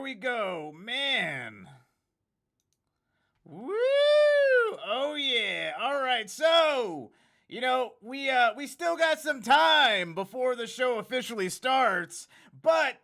we go, man. Woo! Oh yeah. All right. So, we still got some time before the show officially starts, but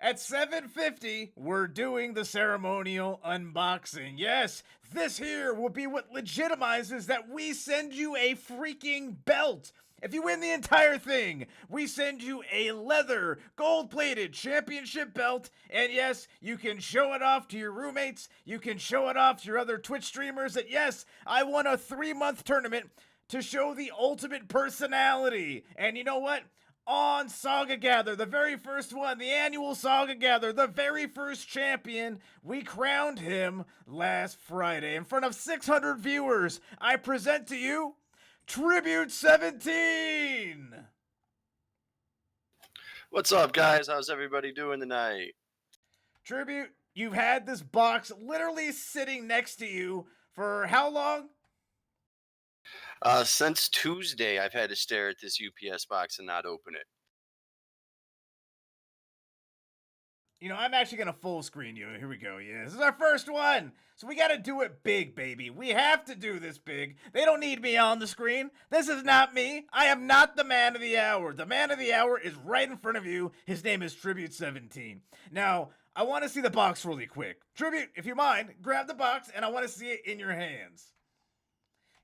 at 7:50, we're doing the ceremonial unboxing. Yes, this here will be what legitimizes that we send you a freaking belt. If you win the entire thing, we send you a leather, gold-plated championship belt. And yes, you can show it off to your roommates. You can show it off to your other Twitch streamers that, yes, I won a 3-month tournament to show the ultimate personality. And you know what? On Saga Gather, the very first one, the annual Saga Gather, the very first champion, we crowned him last Friday. In front of 600 viewers, I present to you Tribute 17! What's up, guys? How's everybody doing tonight? Tribute, you've had this box literally sitting next to you for how long? Since Tuesday, I've had to stare at this UPS box and not open it. I'm actually going to full screen you. Here we go. Yeah, this is our first one. So we got to do it big, baby. We have to do this big. They don't need me on the screen. This is not me. I am not the man of the hour. The man of the hour is right in front of you. His name is Tribute 17. Now, I want to see the box really quick. Tribute, if you mind, grab the box and I want to see it in your hands.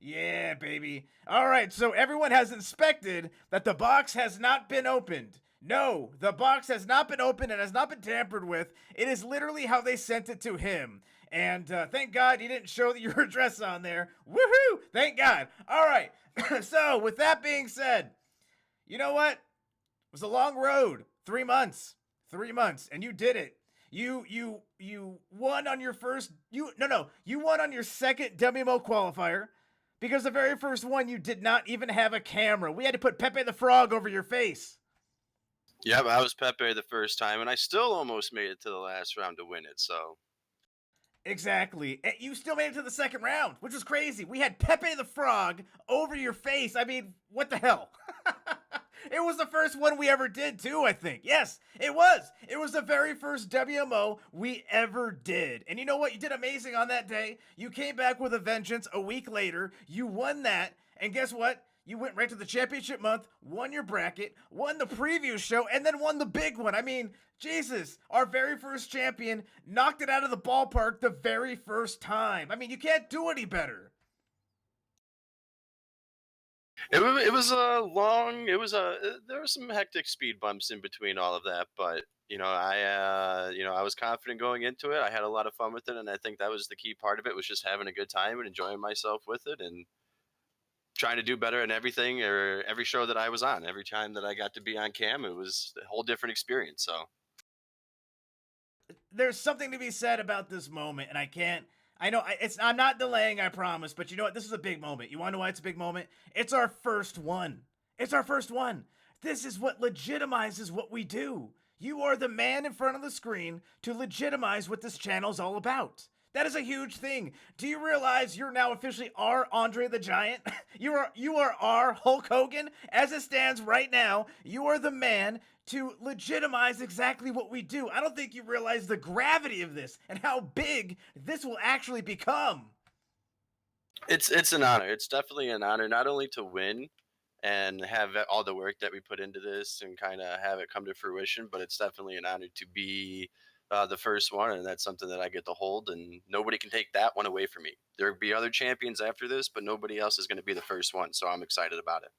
Yeah, baby. All right, so everyone has inspected that the box has not been opened. No, the box has not been opened and has not been tampered with. It is literally how they sent it to him. And thank God you didn't show your address on there. Woohoo! Thank God. All right. So, with that being said, you know what? It was a long road. 3 months. 3 months. And you did it. You won on your first... You won on your second WMO qualifier. Because the very first one, you did not even have a camera. We had to put Pepe the Frog over your face. Yeah, but I was Pepe the first time, and I still almost made it to the last round to win it, so... Exactly. And you still made it to the second round, which was crazy. We had Pepe the Frog over your face. I mean, what the hell? It was the first one we ever did, too, I think. Yes, it was. It was the very first WMO we ever did. And you know what? You did amazing on that day. You came back with a vengeance a week later. You won that. And guess what? You went right to the championship month, won your bracket, won the preview show, and then won the big one. I mean, Jesus, our very first champion knocked it out of the ballpark the very first time. I mean, you can't do any better. It was there were some hectic speed bumps in between all of that, but I was confident going into it. I had a lot of fun with it, and I think that was the key part of it, was just having a good time and enjoying myself with it and trying to do better in everything, or every show that I was on. Every time that I got to be on cam, it was a whole different experience. So there's something to be said about this moment, and I'm not delaying, I promise, but you know what? This is a big moment. You want to know why it's a big moment? It's our first one. It's our first one. This is what legitimizes what we do. You are the man in front of the screen to legitimize what this channel's all about. That is a huge thing. Do you realize you're now officially our Andre the Giant? You are our Hulk Hogan. As it stands right now, you are the man to legitimize exactly what we do. I don't think you realize the gravity of this and how big this will actually become. it's an honor. It's definitely an honor, not only to win and have all the work that we put into this and kind of have it come to fruition, but it's definitely an honor to be the first one, and that's something that I get to hold, and nobody can take that one away from me. There'll be other champions after this, but nobody else is going to be the first one, so I'm excited about it.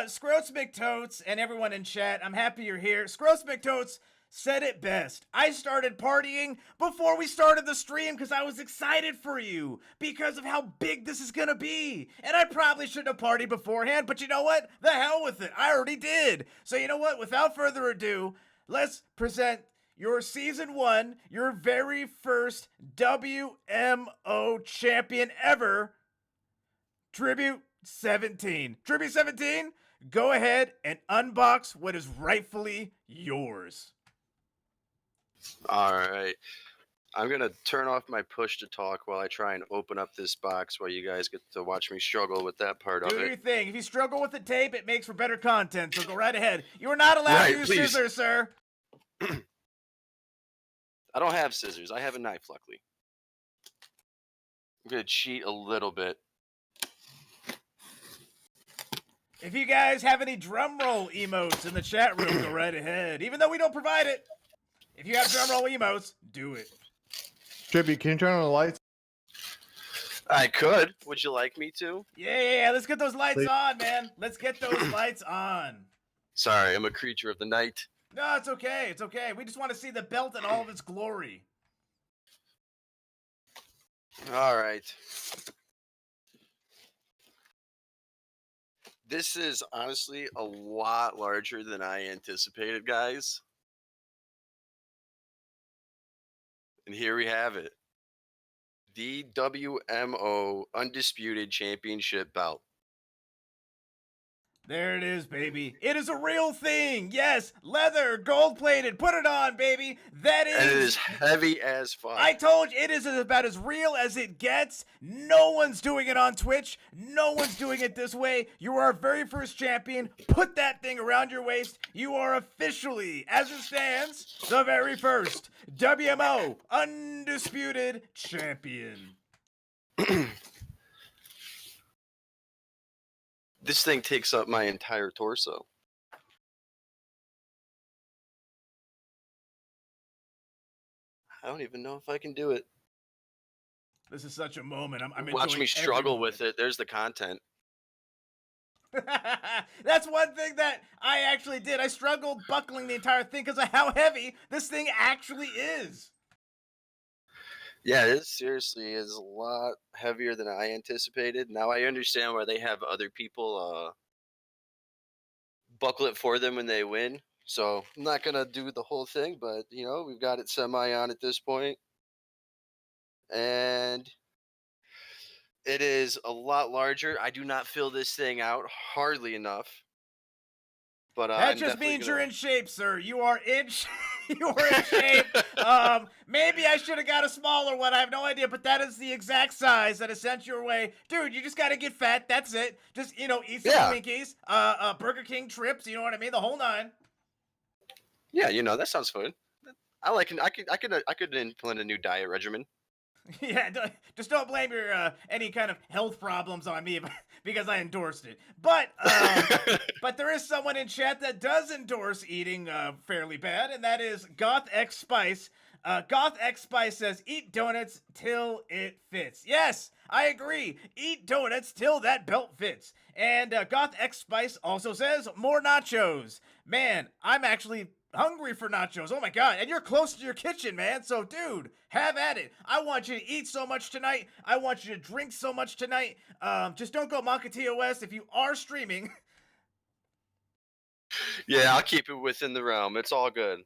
Scroats McTotes and everyone in chat, I'm happy you're here. Scroats McTotes said it best. I started partying before we started the stream because I was excited for you because of how big this is going to be. And I probably shouldn't have partied beforehand, but you know what? The hell with it. I already did. So you know what? Without further ado, let's present your Season 1, your very first WMO champion ever, Tribute 17. Tribute 17, go ahead and unbox what is rightfully yours. All right. I'm going to turn off my push to talk while I try and open up this box while you guys get to watch me struggle with that part of it. Do your thing. If you struggle with the tape, it makes for better content, so go right ahead. You are not allowed to use scissors, sir. I don't have scissors. I have a knife, luckily. I'm gonna cheat a little bit. If you guys have any drum roll emotes in the chat room, go right ahead. Even though we don't provide it, if you have drum roll emotes, do it. Trippy, can you turn on the lights? I could. Would you like me to? Yeah, let's get those lights on, man. Let's get those lights on. Sorry, I'm a creature of the night. No, it's okay. It's okay. We just want to see the belt in all of its glory. All right. This is honestly a lot larger than I anticipated, guys. And here we have it. The WMO Undisputed Championship belt. There it is, baby. It is a real thing. Yes, leather, gold-plated. Put it on, baby. That is... And it is heavy as fuck. I told you, it is about as real as it gets. No one's doing it on Twitch. No one's doing it this way. You are our very first champion. Put that thing around your waist. You are officially, as it stands, the very first WMO Undisputed Champion. This thing takes up my entire torso. I don't even know if I can do it. This is such a moment. I'm Watch me struggle with it. There's the content. That's one thing that I actually did. I struggled buckling the entire thing because of how heavy this thing actually is. Yeah, it seriously is a lot heavier than I anticipated. Now I understand why they have other people buckle it for them when they win. So I'm not going to do the whole thing, but, you know, we've got it semi on at this point. And it is a lot larger. I do not fill this thing out hardly enough. But that just means you're in shape, sir. You are in you are in shape. Maybe I should have got a smaller one. I have no idea, but that is the exact size that is sent your way. Dude, you just got to get fat. That's it. Just, you know, eat some Twinkies, Burger King trips, you know what I mean? The whole nine. Yeah, you know, that sounds fun. I could implement a new diet regimen. Yeah, just don't blame your any kind of health problems on me because I endorsed it. But but there is someone in chat that does endorse eating fairly bad, and that is Goth X Spice. Goth X Spice says, "Eat donuts till it fits." Yes, I agree. Eat donuts till that belt fits. And Goth X Spice also says, "More nachos." Man, I'm actually hungry for nachos. Oh my god. And you're close to your kitchen, man. So, dude, have at it. I want you to eat so much tonight. I want you to drink so much tonight. Just don't go MonkaTOS if you are streaming. Yeah, I'll keep it within the realm. It's all good.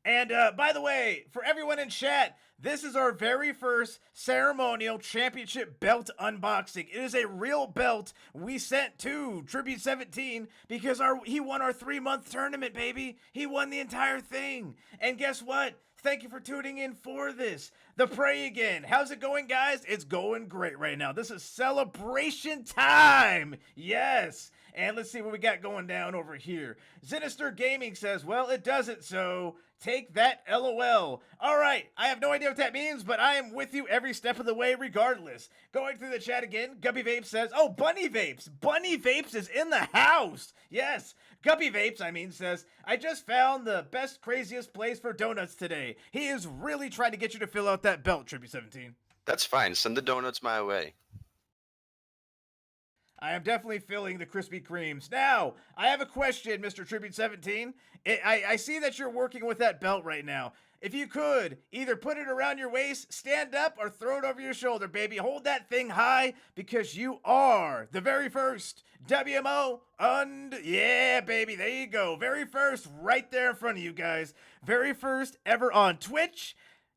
And by the way, for everyone in chat, this is our very first ceremonial championship belt unboxing. It is a real belt we sent to Tribute 17 because he won our 3-month tournament, baby. He won the entire thing. And guess what? Thank you for tuning in for this. The Prey again. How's it going, guys? It's going great right now. This is celebration time. Yes. And let's see what we got going down over here. Sinister Gaming says, well, it doesn't, so take that LOL. All right, I have no idea what that means, but I am with you every step of the way regardless. Going through the chat again, Guppy Vapes says, oh, Bunny Vapes. Bunny Vapes is in the house. Yes, Guppy Vapes, says, I just found the best, craziest place for donuts today. He is really trying to get you to fill out that belt, Trippy 17. That's fine. Send the donuts my way. I am definitely filling the Krispy Kremes. Now, I have a question, Mr. Tribute 17. I see that you're working with that belt right now. If you could, either put it around your waist, stand up, or throw it over your shoulder, baby. Hold that thing high because you are the very first WMO yeah, baby, there you go. Very first right there in front of you guys. Very first ever on Twitch.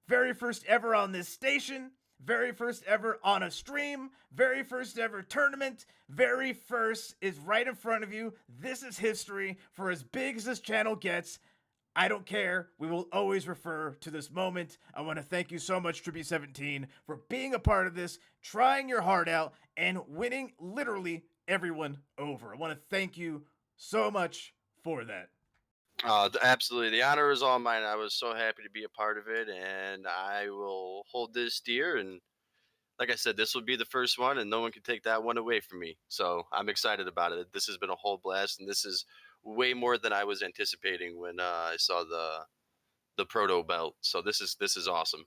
Very first ever on this station. Very first ever on a stream, very first ever tournament, very first is right in front of you. This is history for as big as this channel gets. I don't care. We will always refer to this moment. I want to thank you so much, Tribute 17, for being a part of this, trying your heart out, and winning literally everyone over. I want to thank you so much for that. Absolutely. The honor is all mine. I was so happy to be a part of it, and I will hold this dear. And like I said, this will be the first one, and no one can take that one away from me. So I'm excited about it. This has been a whole blast, and this is way more than I was anticipating when I saw the proto belt. So this is awesome.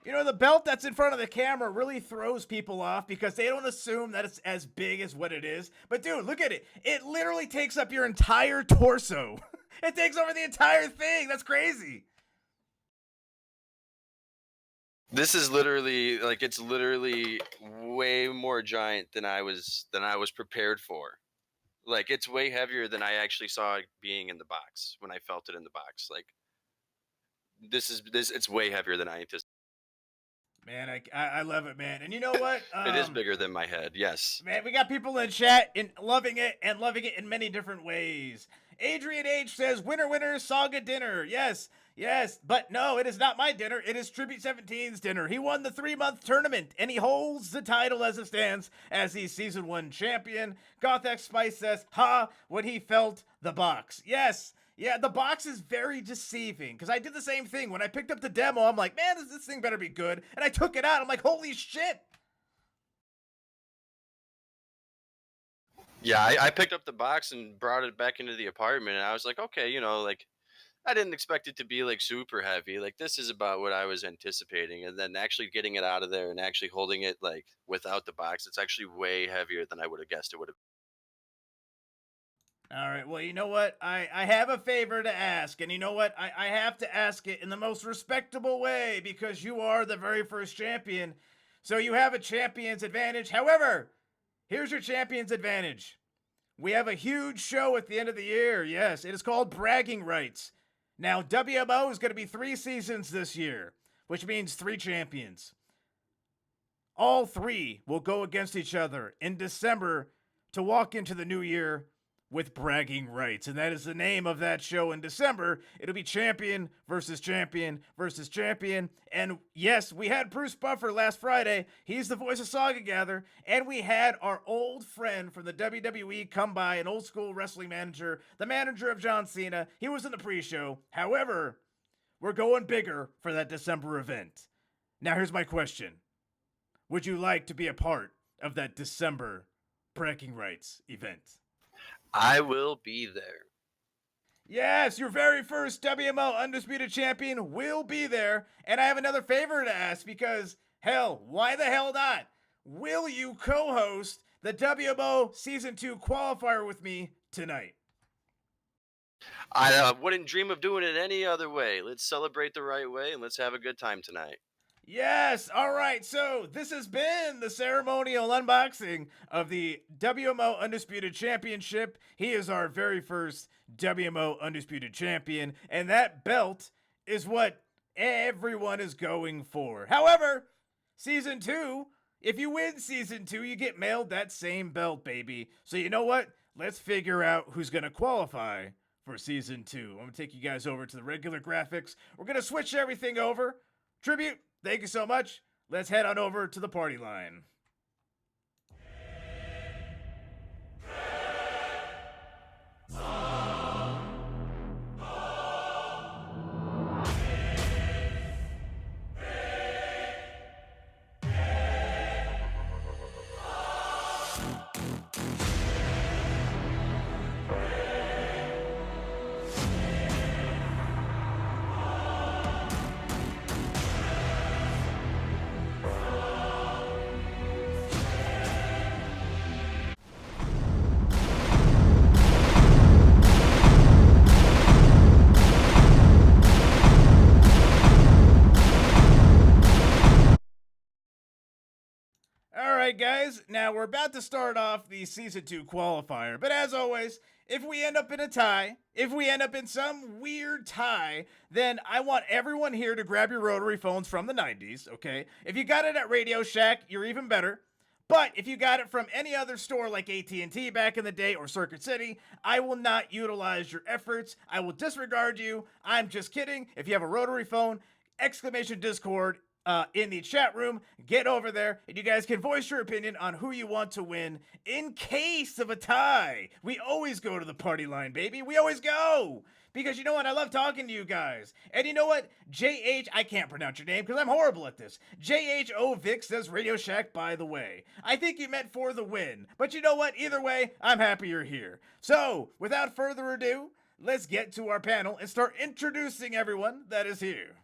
You know, the belt that's in front of the camera really throws people off because they don't assume that it's as big as what it is. But dude, look at it. It literally takes up your entire torso. It takes over the entire thing. That's crazy. This is literally like it's literally way more giant than I was prepared for. Like it's way heavier than I actually saw it being in the box when I felt it in the box. Like this it's way heavier than I anticipated. Man, I love it, man. And you know what? It is bigger than my head. Yes. Man, we got people in chat loving it and loving it in many different ways. Adrian H says, "Winner, winner, Saga dinner." Yes, yes, but no, it is not my dinner. It is Tribute 17's dinner. He won the 3-month tournament, and he holds the title as it stands as the Season 1 champion. Gothx Spice says, "Ha, when he felt the box." Yes, yeah, the box is very deceiving because I did the same thing. When I picked up the demo, I'm like, man, this thing better be good. And I took it out. I'm like, holy shit. Yeah, I picked up the box and brought it back into the apartment, and I was like, okay, like I didn't expect it to be like super heavy. Like this is about what I was anticipating, and then actually getting it out of there and actually holding it like without the box, it's actually way heavier than I would have guessed it would have. All right, well, you know what? I have a favor to ask, and you know what? I have to ask it in the most respectable way because you are the very first champion. So you have a champion's advantage. However, here's your champion's advantage. We have a huge show at the end of the year. Yes, it is called Bragging Rights. Now, WMO is going to be 3 seasons this year, which means 3 champions. All 3 will go against each other in December to walk into the new year with bragging rights. And that is the name of that show in December. It'll be champion versus champion versus champion. And yes, we had Bruce Buffer last Friday. He's the voice of Saga Gather. And we had our old friend from the WWE come by, an old school wrestling manager, the manager of John Cena. He was in the pre-show. However, we're going bigger for that December event. Now here's my question. Would you like to be a part of that December bragging rights event? I will be there. Yes, your very first WMO Undisputed Champion will be there. And I have another favor to ask because, hell, why the hell not? Will you co-host the WMO Season 2 qualifier with me tonight? I wouldn't dream of doing it any other way. Let's celebrate the right way and let's have a good time tonight. Yes, all right. So this has been the ceremonial unboxing of the WMO Undisputed Championship. He is our very first WMO Undisputed Champion, and that belt is what everyone is going for. However, Season 2, if you win Season 2, you get mailed that same belt, baby. So you know what? Let's figure out who's going to qualify for Season 2. I'm going to take you guys over to the regular graphics. We're going to switch everything over. Tribute, thank you so much. Let's head on over to the party line. Alright guys, now we're about to start off the Season 2 qualifier, but as always, if we end up in a tie, if we end up in some weird tie, then I want everyone here to grab your rotary phones from the 90s, okay? If you got it at Radio Shack, you're even better. But if you got it from any other store like AT&T back in the day or Circuit City, I will not utilize your efforts. I will disregard you. I'm just kidding. If you have a rotary phone, exclamation Discord, in the chat room. Get over there, and you guys can voice your opinion on who you want to win. In case of a tie, we always go to the party line, baby. We always go. Because you know what? I love talking to you guys. And you know what? JH, I can't pronounce your name because I'm horrible at this. JHO Vic says Radio Shack, by the way. I think you meant for the win. But you know what? Either way, I'm happy you're here. So, without further ado, let's get to our panel and start introducing everyone that is here.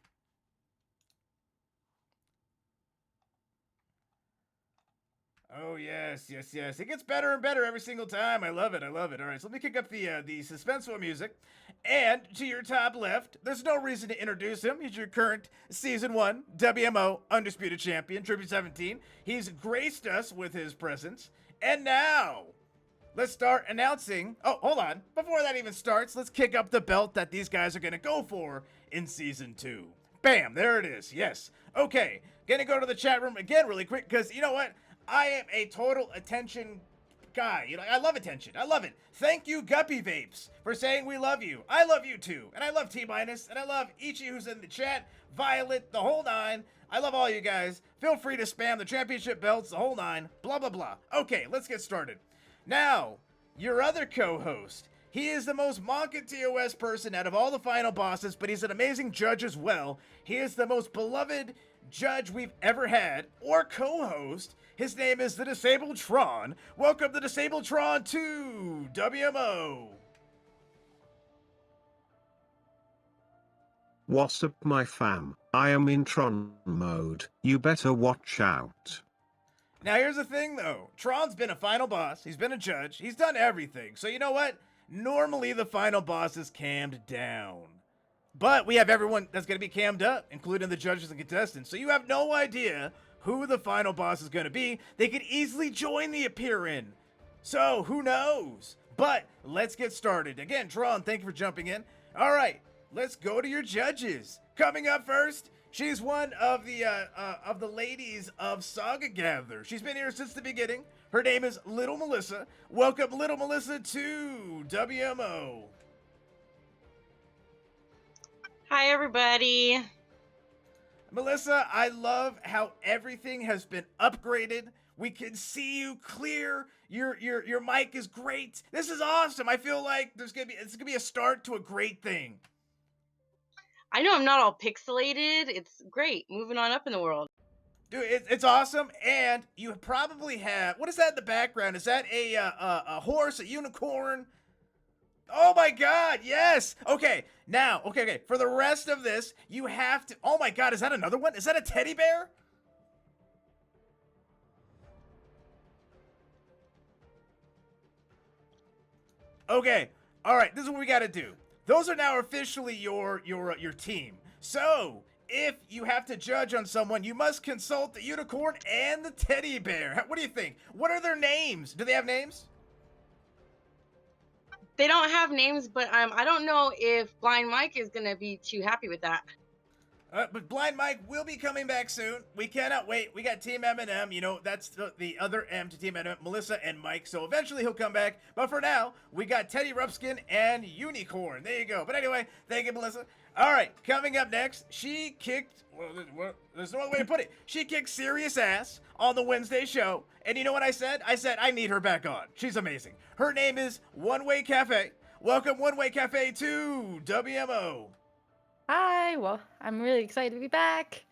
Oh, yes. It gets better and better every single time. I love it. All right, so let me kick up the suspenseful music. And to your top left, there's no reason to introduce him. He's your current Season 1 WMO Undisputed Champion, Tribute 17. He's graced us with his presence. And now, let's start announcing... Oh, hold on. Before that even starts, let's kick up the belt that these guys are going to go for in Season 2. Bam, there it is. Yes. Okay, gonna go to the chat room again really quick because you know what? I am a total attention guy. You know, I love attention. I love it. Thank you, Guppy Vapes, for saying we love you. I love you too. And I love T-Minus. And I love Ichi who's in the chat. Violet, the whole nine. I love all you guys. Feel free to spam the championship belts, the whole nine. Blah, blah, blah. Okay, let's get started. Now, your other co-host. He is the most Monka TOS person out of all the final bosses, but he's an amazing judge as well. He is the most beloved judge we've ever had, or co-host. His name is the Disabled Tron. Welcome the Disabled Tron to WMO. What's up, my fam? I am in Tron mode. You better watch out. Now here's the thing though. Tron's been a final boss. He's been a judge. He's done everything. So you know what? Normally the final boss is cammed down. But we have everyone that's going to be cammed up, including the judges and contestants. So you have no idea who the final boss is going to be. They could easily join the appear-in. So, who knows? But, let's get started. Again, Tron, thank you for jumping in. Alright, let's go to your judges. Coming up first, she's one of the ladies of Saga Gather. She's been here since the beginning. Her name is Little Melissa. Welcome, Little Melissa, to WMO. Hi, everybody. Melissa, I love how everything has been upgraded. We can see you clear. Your mic is great. This is awesome. I feel like it's gonna be a start to a great thing. I know I'm not all pixelated. It's great. Moving on up in the world. Dude, it's awesome. And you probably have, what is that in the background? Is that a horse, a unicorn? Oh my god, yes! Okay, now, okay. For the rest of this, you have to... Oh my god, is that another one? Is that a teddy bear? Okay, alright, this is what we gotta do. Those are now officially your team. So, if you have to judge on someone, you must consult the unicorn and the teddy bear. What do you think? What are their names? Do they have names? They don't have names, but I don't know if Blind Mike is going to be too happy with that. But Blind Mike will be coming back soon. We cannot wait. We got Team M&M. You know, that's the other M to Team M&M, Melissa and Mike. So eventually he'll come back. But for now, we got Teddy Rupskin and Unicorn. There you go. But anyway, thank you, Melissa. All right, coming up next, she kicked... Well, there's no other way to put it. She kicked serious ass on the Wednesday show. And you know what I said? I said I need her back on. She's amazing. Her name is One Way Cafe. Welcome, One Way Cafe, to WMO. Hi, well, I'm really excited to be back.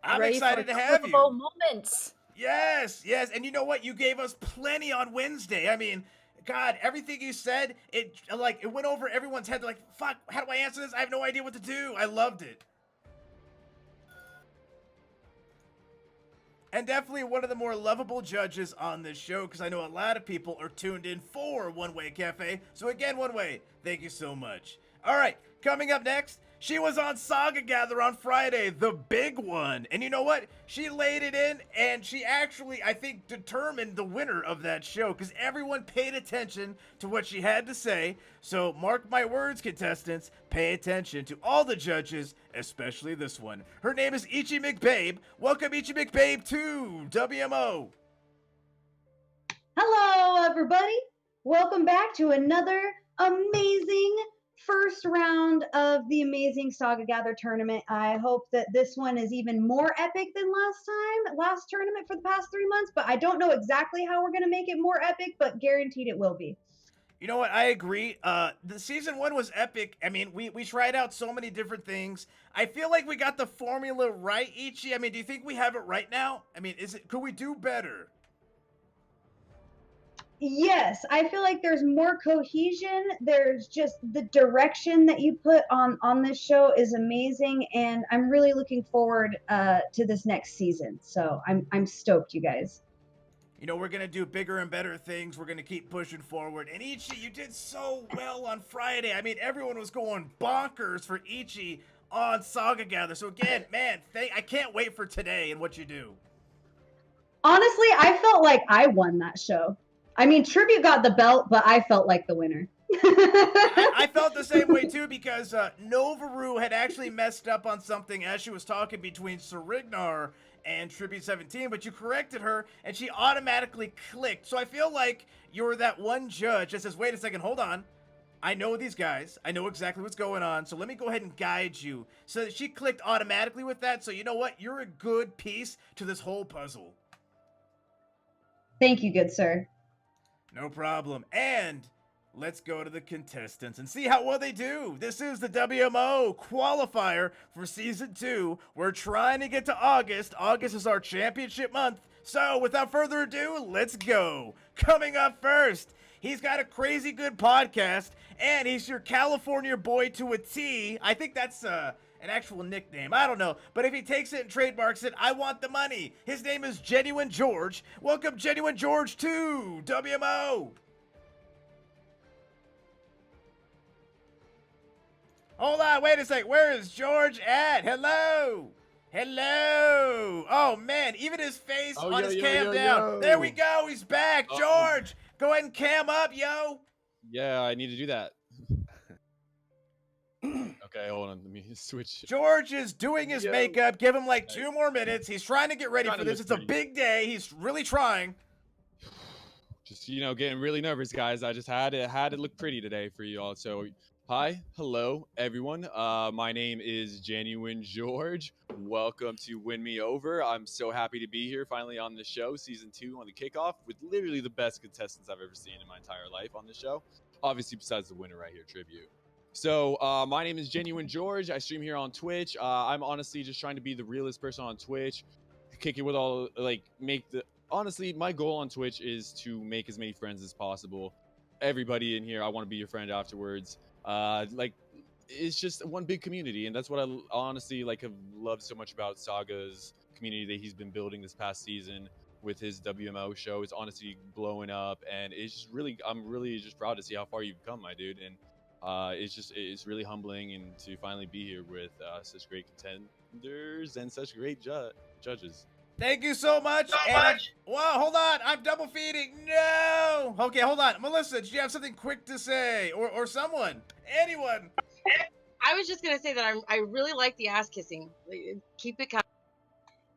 I'm Ready excited for to have you. quotable moments. Yes. And you know what? You gave us plenty on Wednesday. I mean, God, everything you said, it went over everyone's head. They're like, fuck, how do I answer this? I have no idea what to do. I loved it. And definitely one of the more lovable judges on this show, because I know a lot of people are tuned in for One Way Cafe. So again, One Way, thank you so much. All right, coming up next, she was on Saga Gather on Friday, the big one. And you know what? She laid it in, and she actually, I think, determined the winner of that show, because everyone paid attention to what she had to say. So mark my words, contestants, pay attention to all the judges, especially this one. Her name is Ichi McBabe. Welcome, Ichi McBabe, to WMO. Hello, everybody. Welcome back to another amazing first round of the amazing Saga Gather tournament. I hope that this one is even more epic than last tournament for the past 3 months, but I don't know exactly how we're going to make it more epic, but guaranteed it will be. You know what? I agree. The season 1 was epic. I mean, we tried out so many different things. I feel like we got the formula right, Ichi. I mean, do you think we have it right now? I mean, could we do better? Yes, I feel like there's more cohesion. There's just the direction that you put on this show is amazing, and I'm really looking forward to this next season. So I'm stoked, you guys. You know, we're going to do bigger and better things. We're going to keep pushing forward. And Ichi, you did so well on Friday. I mean, everyone was going bonkers for Ichi on Saga Gather. So again, man, I can't wait for today and what you do. Honestly, I felt like I won that show. I mean, Tribute got the belt, but I felt like the winner. I felt the same way too, because Novaru had actually messed up on something as she was talking between Serignar and Tribute 17, but you corrected her and she automatically clicked. So I feel like you're that one judge that says, wait a second, hold on. I know these guys. I know exactly what's going on. So let me go ahead and guide you. So she clicked automatically with that. So you know what? You're a good piece to this whole puzzle. Thank you, good sir. No problem. And let's go to the contestants and see how well they do. This is the WMO qualifier for Season 2. We're trying to get to August. August is our championship month. So without further ado, let's go. Coming up first, he's got a crazy good podcast, and he's your California boy to a T. I think that's an actual nickname. I don't know. But if he takes it and trademarks it, I want the money. His name is Genuine George. Welcome, Genuine George, to WMO. Hold on, wait a sec. Where is George at? Hello. Hello. Oh, man. Even his face on his cam down. There we go. He's back. George, go ahead and cam up, yo. Yeah, I need to do that. Okay, hold on. Let me switch. George is doing his makeup. Give him like 2 more minutes. He's trying to get ready for this. It's a big day. He's really trying. Just, getting really nervous, guys. I just had to look pretty today for you all. So, hi, hello, everyone. My name is Genuine George. Welcome to Win Me Over. I'm so happy to be here finally on the show, Season 2 on the kickoff, with literally the best contestants I've ever seen in my entire life on the show. Obviously, besides the winner right here, Tribute. So, my name is Genuine George. I stream here on Twitch. I'm honestly just trying to be the realest person on Twitch. Kick it with all, honestly, my goal on Twitch is to make as many friends as possible. Everybody in here, I want to be your friend afterwards. It's just one big community, and that's what I honestly have loved so much about Saga's community that he's been building this past season with his WMO show. It's honestly blowing up, and it's just I'm really just proud to see how far you've come, my dude. And it's really humbling and to finally be here with such great contenders and such great judges. Thank you so much. Wow, hold on. I'm double feeding. No. Okay, hold on. Melissa, do you have something quick to say? Or someone? Anyone? I was just gonna say that I really like the ass kissing. Keep it coming.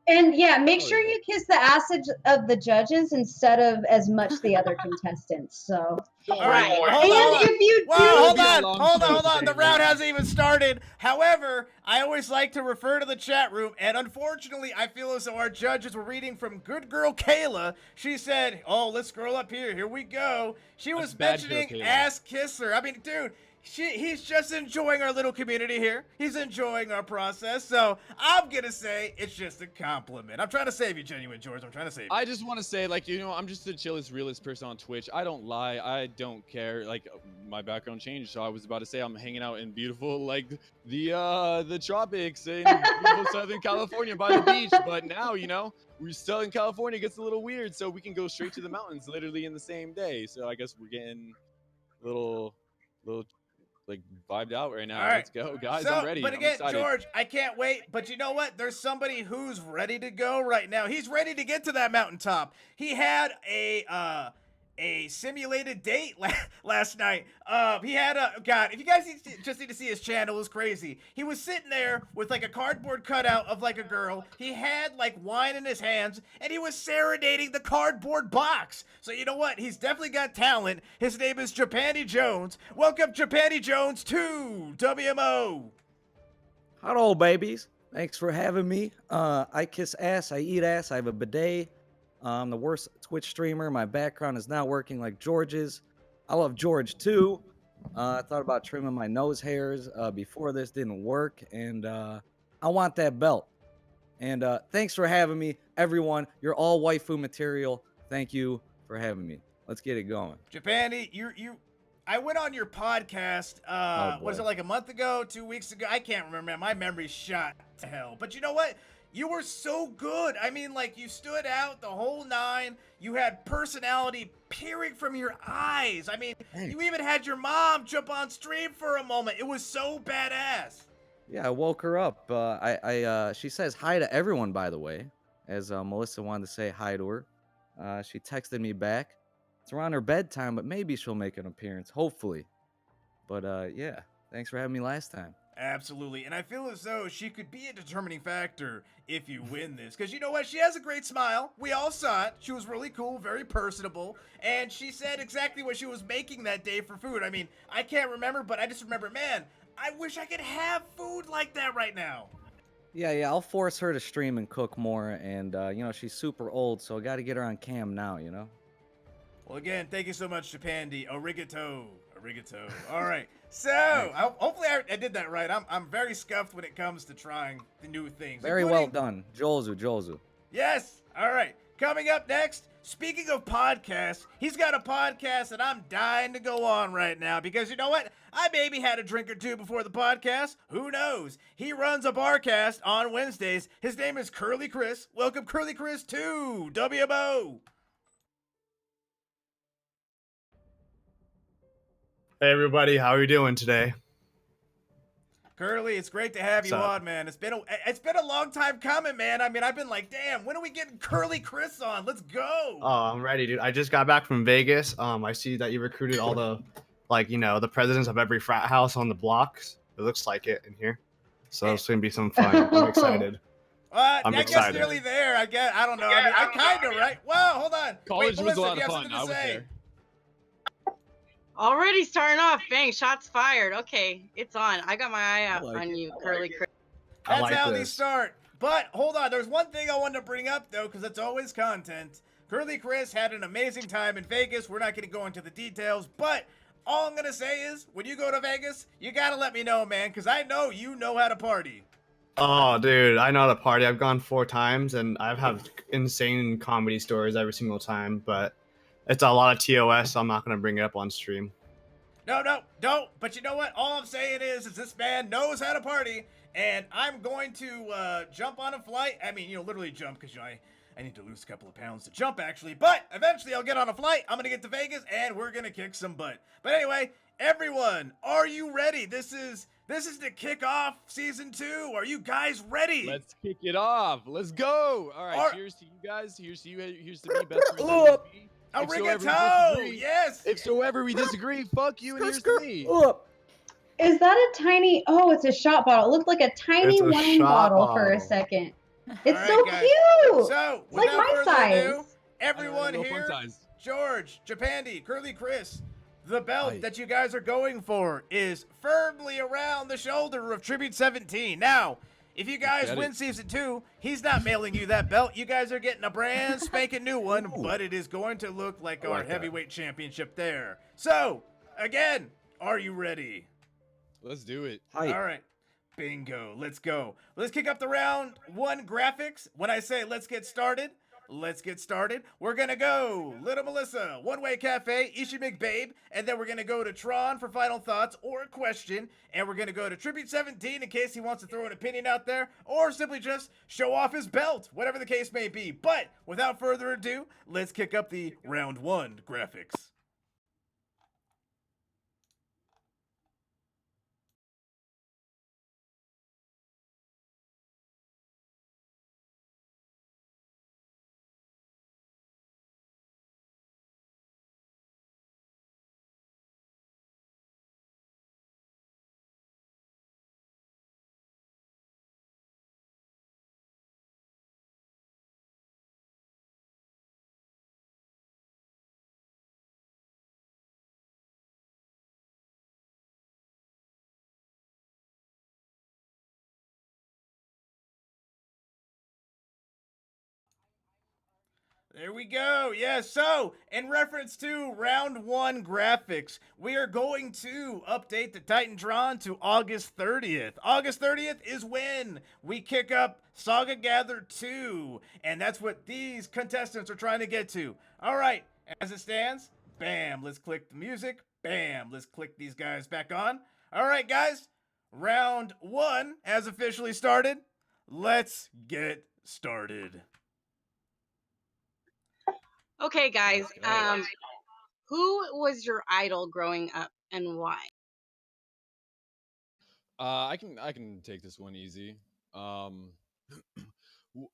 And yeah, make sure you kiss the ass of the judges instead of as much the other contestants. So. All right. And if you do, hold on. The round hasn't even started. However, I always like to refer to the chat room, and unfortunately, I feel as though our judges were reading from Good Girl Kayla. She said, "Oh, let's scroll up here. Here we go." She was mentioning ass kisser. I mean, dude. He's just enjoying our little community here. He's enjoying our process. So I'm going to say it's just a compliment. I'm trying to save you, Genuine George. I'm trying to save you. I just want to say, I'm just the chillest, realest person on Twitch. I don't lie. I don't care. My background changed. So I was about to say I'm hanging out in beautiful, the tropics in beautiful Southern California by the beach. But now, we're still in California. It gets a little weird. So we can go straight to the mountains literally in the same day. So I guess we're getting a little vibed out right now. All right. Let's go, guys. I'm ready. But again, George, I can't wait. But you know what? There's somebody who's ready to go right now. He's ready to get to that mountaintop. He had a a simulated date last night. He had a God. If you guys just need to see his channel, it was crazy. He was sitting there with like a cardboard cutout of like a girl. He had like wine in his hands, and he was serenading the cardboard box. So you know what? He's definitely got talent. His name is Japani Jones. Welcome, Japani Jones, to WMO. Hello, babies. Thanks for having me. I kiss ass, I eat ass, I have a bidet. I'm the worst Twitch streamer. My background is not working like George's. I love George too. I thought about trimming my nose hairs before this didn't work, and I want that belt. And thanks for having me, everyone. You're all waifu material. Thank you for having me. Let's get it going. Japani, I went on your podcast, was boy. it like a month ago, 2 weeks ago? I can't remember, man. My memory's shot to hell. But you know what? You were so good. I mean, like, you stood out the whole nine. You had personality peering from your eyes. I mean, you even had your mom jump on stream for a moment. It was so badass. Yeah, I woke her up. She says hi to everyone, by the way, as Melissa wanted to say hi to her. She texted me back. It's around her bedtime, but maybe she'll make an appearance, hopefully. But yeah, thanks for having me last time. Absolutely. And I feel as though she could be a determining factor if you win this. Because you know what? She has a great smile. We all saw it. She was really cool, very personable. And she said exactly what she was making that day for food. I mean, I can't remember, but I just remember, man, I wish I could have food like that right now. Yeah, I'll force her to stream and cook more. And, she's super old, so I got to get her on cam now, you know? Well, again, thank you so much, Japandi. Arigato. Arigato. All right. So, hopefully I did that right. I'm very scuffed when it comes to trying the new things. Very well done. Jozu. Yes. All right. Coming up next, speaking of podcasts, he's got a podcast that I'm dying to go on right now because you know what? I maybe had a drink or two before the podcast. Who knows? He runs a barcast on Wednesdays. His name is Curly Chris. Welcome, Curly Chris, to WMO. Hey everybody, how are you doing today? Curly, it's great to have you What's up? on, man. It's been a long time coming, man. I mean, I've been like, damn, when are we getting Curly Chris on? Let's go. Oh, I'm ready, dude. I just got back from Vegas. I see that you recruited all the, the presidents of every frat house on the blocks. It looks like it in here. So it's gonna be some fun. I'm excited. I'm I guess excited. nearly there. I don't know. I mean, I kind of right. Whoa, hold on. College Wait, was Melissa, a lot you of have fun. something to I was say? there. Already starting off. Bang, shots fired. Okay, it's on. I got my eye out like on it. you, Curly Chris. That's like how this. these start. But hold on, there's one thing I wanted to bring up though, because it's always content. Curly Chris had an amazing time in Vegas. We're not going to go into the details, but all I'm going to say is, when you go to Vegas, you got to let me know, man, because I know you know how to party. Oh, dude, I know how to party. I've gone 4 times, and I've had insane comedy stories every single time. But it's a lot of TOS, so I'm not gonna bring it up on stream. No, don't. But you know what? All I'm saying is this man knows how to party, and I'm going to jump on a flight. I mean, literally jump, because I need to lose a couple of pounds to jump, actually. But eventually I'll get on a flight. I'm going to get to Vegas, and we're going to kick some butt. But anyway, everyone, are you ready? This is to kick off season 2. Are you guys ready? Let's kick it off. Let's go. All right. Cheers to you guys. Here's to you. Here's to me. Best friends. MVP. Arigato! Yes! If so ever we disagree, fuck you, and here's to me. Is that a tiny? Oh, it's a shot bottle. It looked like a tiny It's a wine shot bottle for a bottle. second. It's All so right, guys. cute. So, It's like without my further size. ado, everyone No fun here, size. George, Japandi, Curly Chris, the belt Aye. that you guys are going for is firmly around the shoulder of Tribute 17. Now, if you guys Get win it. season 2, he's not mailing you that belt. You guys are getting a brand spanking new one, but it is going to look like our like that. heavyweight championship there. So, again, are you ready? Let's do it. Hi. All right. Bingo. Let's go. Let's kick up the round 1 graphics. When I say let's get started, We're going to go Little Melissa, One Way Cafe, Ishi McBabe, and then we're going to go to Tron for final thoughts or a question, and we're going to go to Tribute 17 in case he wants to throw an opinion out there, or simply just show off his belt, whatever the case may be. But without further ado, let's kick up the round 1 graphics. There we go. Yeah, so in reference to round 1 graphics, we are going to update the Titantron to August 30th. August 30th is when we kick up Saga Gather 2, and that's what these contestants are trying to get to. All right, as it stands, bam, let's click the music. Bam, let's click these guys back on. All right, guys, round 1 has officially started. Let's get started. Okay, guys. Let's go. Who was your idol growing up and why? I can take this one easy.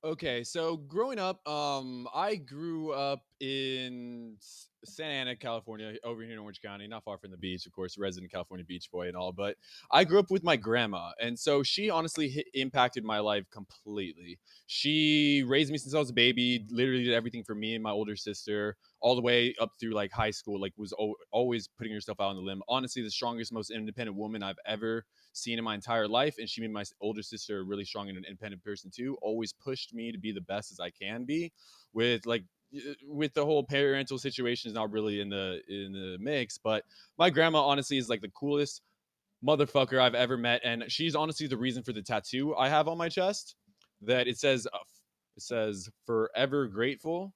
Okay, so growing up, I grew up in Santa Ana, California, over here in Orange County, not far from the beach, of course, resident California beach boy and all. But I grew up with my grandma, and so she honestly impacted my life completely. She raised me since I was a baby, literally did everything for me and my older sister, all the way up through like high school. Like was always putting herself out on the limb. Honestly, the strongest, most independent woman I've ever seen in my entire life, and she made my older sister a really strong and an independent person too. Always pushed me to be the best as I can be. With the whole parental situation is not really in the mix, but my grandma honestly is like the coolest motherfucker I've ever met, and she's honestly the reason for the tattoo I have on my chest. That it says forever grateful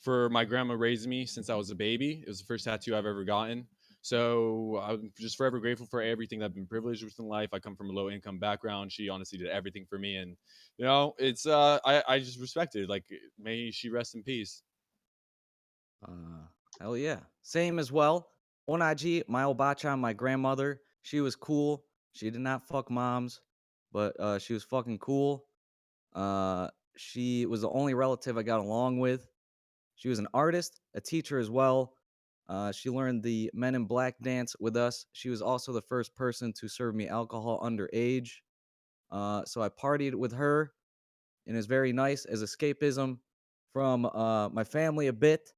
for my grandma raising me since I was a baby. It was the first tattoo I've ever gotten. So I'm just forever grateful for everything that I've been privileged with in life. I come from a low income background. She honestly did everything for me, and it's I just respect it. Like, may she rest in peace. Hell yeah. Same as well. Onaji, my obacha, my grandmother, she was cool. She did not fuck moms, but she was fucking cool. She was the only relative I got along with. She was an artist, a teacher as well. She learned the Men in Black dance with us. She was also the first person to serve me alcohol underage. So I partied with her, and it was very nice as escapism from my family a bit.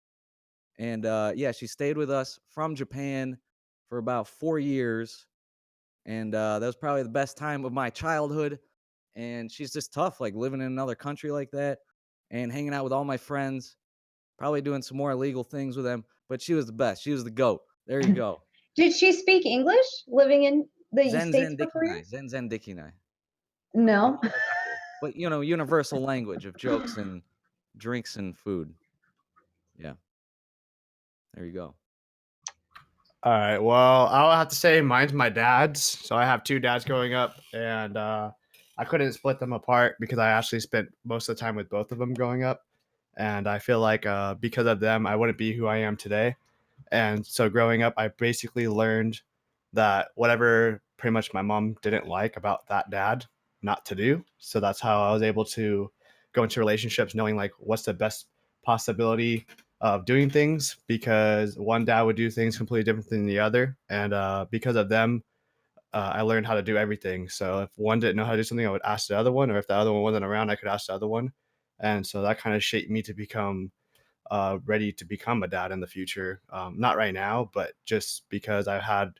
And yeah, she stayed with us from Japan for about 4 years. And that was probably the best time of my childhood. And she's just tough, like living in another country like that and hanging out with all my friends, probably doing some more illegal things with them. But she was the best. She was the GOAT. There you go. Did she speak English living in the Zen States Zen for 4 Dikinai. years? Zen Zen Dikinai. No. But, universal language of jokes and drinks and food. Yeah. There you go. All right. Well, I'll have to say mine's my dad's. So I have 2 dads growing up, and I couldn't split them apart because I actually spent most of the time with both of them growing up. And I feel like because of them, I wouldn't be who I am today. And so growing up, I basically learned that whatever pretty much my mom didn't like about that dad, not to do. So that's how I was able to go into relationships knowing like what's the best possibility of doing things, because one dad would do things completely different than the other. And because of them, I learned how to do everything. So if one didn't know how to do something, I would ask the other one, or if the other one wasn't around, I could ask the other one. And so that kind of shaped me to become ready to become a dad in the future. Not right now, but just because I had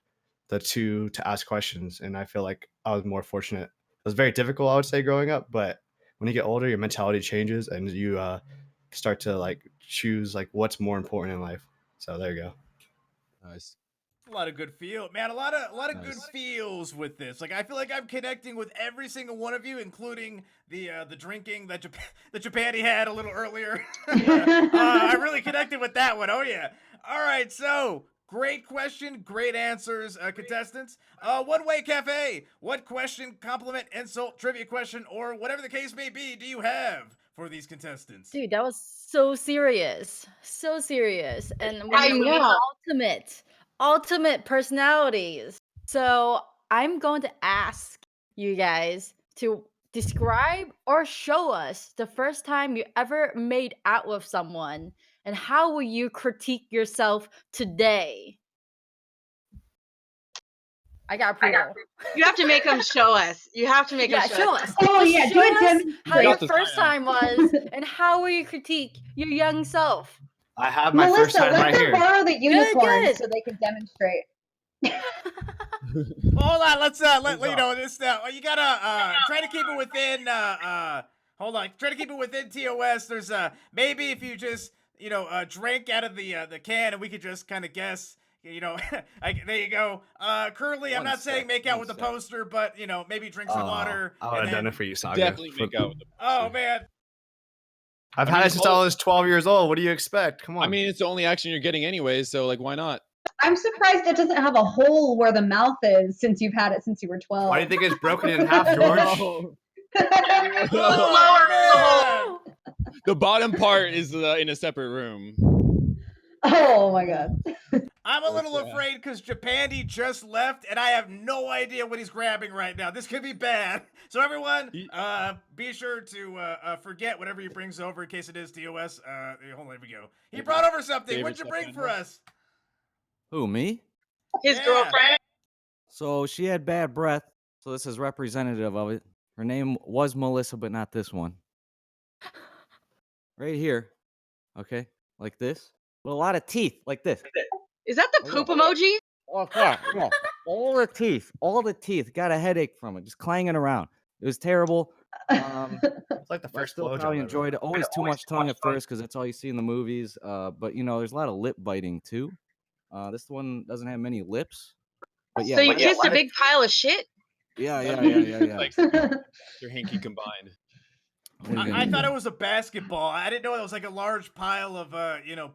the 2 to ask questions, and I feel like I was more fortunate. It was very difficult, I would say, growing up, but when you get older, your mentality changes, and you start to like choose like what's more important in life. So there you go. Nice. A lot of good feel, man. A lot of good Nice. feels with this. Like I feel like I'm connecting with every single one of you, including the drinking that Japan he had a little earlier. I really connected with that one. Oh yeah. All right, so great question, great answers, contestants. One Way Cafe. What question, compliment, insult, trivia question, or whatever the case may be, do you have for these contestants? Dude, that was so serious. So serious. And when I you say know. ultimate personalities. So I'm going to ask you guys to describe or show us the first time you ever made out with someone, and how will you critique yourself today? I got approval. You have to make them show us. You have to make Yeah, them show us. Oh, Just yeah, do show a us how demonstration. your Got the first time was, and how will you critique your young self? I have my first Melissa, time let right them here. borrow the unicorn good. so they can demonstrate. Hold on, let's let Who's you know this. You gotta try to keep it within. Hold on. Try to keep it within TOS. There's maybe if you just drink out of the can and we could just kind of guess. There you go. Currently, I'm One not saying sec, make out one with the sec. poster, but maybe drink some water. I would have and done then- it for you, Saga. Definitely make out with the Oh man. I've I had mean, it since I was 12 years old. What do you expect? Come on. I mean, it's the only action you're getting anyways, so like, why not? I'm surprised it doesn't have a hole where the mouth is since you've had it since you were 12. why do you think it's broken in half, George? Oh, man. The bottom part is in a separate room. Oh my god. I'm a little Yeah. afraid because Japandi just left and I have no idea what he's grabbing right now. This could be bad. So everyone, be sure to forget whatever he brings over in case it is TOS. Hold on, here we go. He brought over something. Favorite What'd you bring stuffed for animal? us? Who, me? His Yeah. girlfriend. So she had bad breath. So this is representative of it. Her name was Melissa, but not this one. Right here. Okay. Like this. With a lot of teeth. Like this. Is that the poop emoji? Like that. Yeah. All the teeth. All the teeth. Got a headache from it. Just clanging around. It was terrible. It's like the But I first still blowjob probably ever. enjoyed it. Always too much tongue at first because that's all you see in the movies. But there's a lot of lip biting too. This one doesn't have many lips. But yeah, So you like- kissed a big pile of shit? yeah. Like, they're hanky combined. What are you I gonna thought do? it was a basketball. I didn't know it was like a large pile of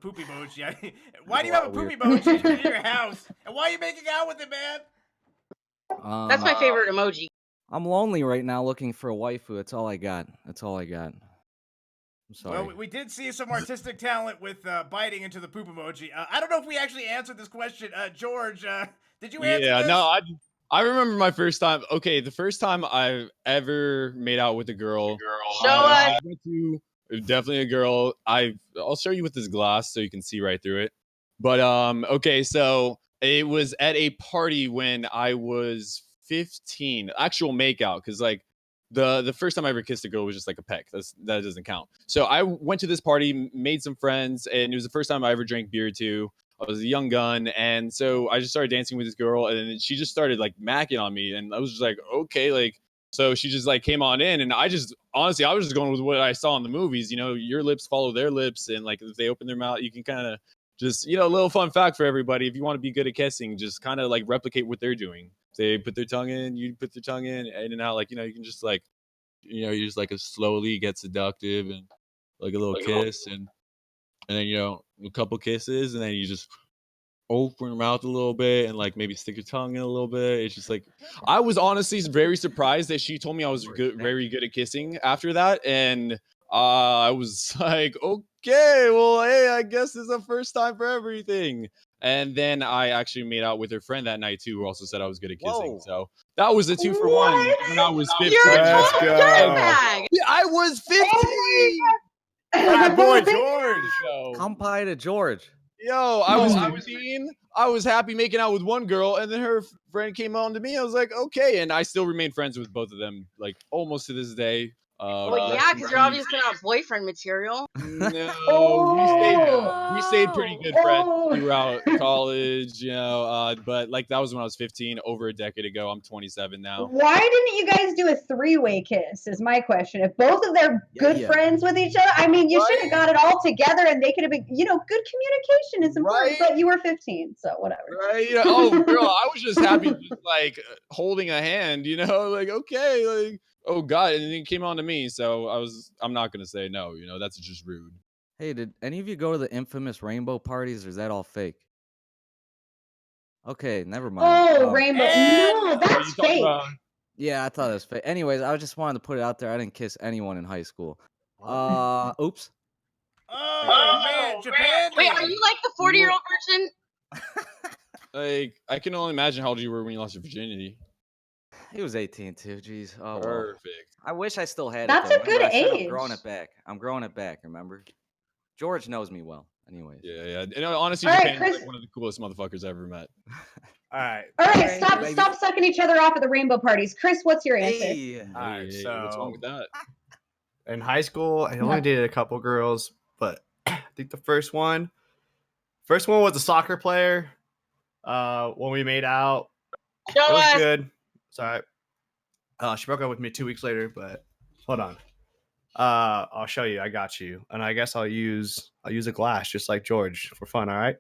poop emoji. Why do you have a poop emoji in your house? And why are you making out with it, man? That's my favorite emoji. I'm lonely right now, looking for a waifu. That's all I got. I'm sorry. Well, we did see some artistic talent with biting into the poop emoji. I don't know if we actually answered this question. George, did you answer Yeah, this? no, I remember my first time. Okay, the first time I've ever made out with a girl. Show us. I went to definitely a girl. I'll show you with this glass so you can see right through it. But okay, so it was at a party when I was 15. Actual makeout, because like the first time I ever kissed a girl was just like a peck. That doesn't count. So I went to this party, made some friends, and it was the first time I ever drank beer too. I was a young gun, and so I just started dancing with this girl, and then she just started like macking on me, and I was just like, okay, like. So she just like came on in, and I was just going with what I saw in the movies. Your lips follow their lips, and like if they open their mouth, you can kind of just a little fun fact for everybody. If you want to be good at kissing, just kind of like replicate what they're doing. They put their tongue in, you put their tongue in and out. Like you can just like you just like slowly get seductive and like a little kiss, and then a couple kisses, and then you just open your mouth a little bit and like maybe stick your tongue in a little bit. It's just like I was honestly very surprised that she told me I was very good at kissing after that, and I was like, okay, well, hey, I guess it's a first time for everything. And then I actually made out with her friend that night too, who also said I was good at kissing. Whoa. So that was a 2-for-1 when I was 15. You're a Let's total go. dirtbag. Yeah, I was 15. Bad boy, George. Yo. Kampai to George. Yo, I was 15. I was happy making out with one girl, and then her friend came on to me. I was like, okay, and I still remain friends with both of them, like almost to this day. Well, yeah, because you're obviously not boyfriend material. No, we stayed pretty good friends Oh. throughout college, but like that was when I was 15, over a decade ago. I'm 27 now. Why didn't you guys do a three-way kiss? Is my question. If both of them good Yeah. friends with each other, I mean, you should Right. have got it all together, and they could have been. Good communication is important. Right. But you were 15, so whatever. Right? Oh, girl, I was just happy, just like holding a hand, like okay, like oh god, and then it came on to me, so I'm not gonna say no, that's just rude. Hey, did any of you go to the infamous rainbow parties, or is that all fake? Okay, never mind. Oh, rainbow! And- No, that's You talking fake. about- Yeah, I thought it was fake. Anyways, I just wanted to put it out there. I didn't kiss anyone in high school. Oops. Oh, man, Japan. Wait, are you like the 40-year-old version? Like, I can only imagine how old you were when you lost your virginity. He was 18 too. Jeez. Oh well. Perfect. I wish I still had That's it. a though. good Remember, I said age. I'm growing it back. I'm growing it back. Remember? George knows me well. Anyways. Yeah. And honestly, All right, Japan's Chris- like one of the coolest motherfuckers I ever met. All right. All right, Okay, stop baby. stop sucking each other off at the rainbow parties. Chris, what's your answer? Hey. All right, Hey, so what's wrong with that? in high school, I only dated a couple girls, but I think the first one was a soccer player. When we made out, Show it was us. good. Sorry. She broke up with me 2 weeks later, but hold on. I'll show you. I got you. And I guess I'll use a glass just like George for fun. All right.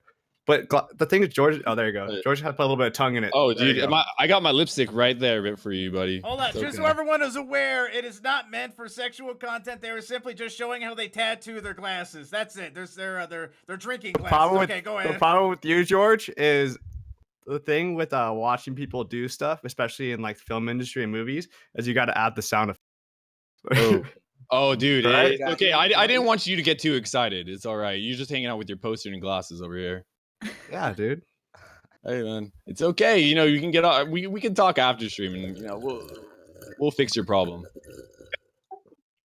But the thing is, George. Oh, there you go. George had to put a little bit of tongue in it. Oh, There you dude, go. I got my lipstick right there for you, buddy. Hold on, It's just so okay. everyone is aware, it is not meant for sexual content. They were simply just showing how they tattoo their glasses. That's it. There's their drinking glasses. Okay, go The ahead. problem with you, George, is the thing with watching people do stuff, especially in like film industry and movies, is you got to add the sound effect. Oh, dude, Right? it's okay. I didn't want you to get too excited. It's all right. You're just hanging out with your poster and glasses over here. Yeah, dude. Hey, man, it's okay. You know, you can get we can talk after streaming. You know, we'll fix your problem.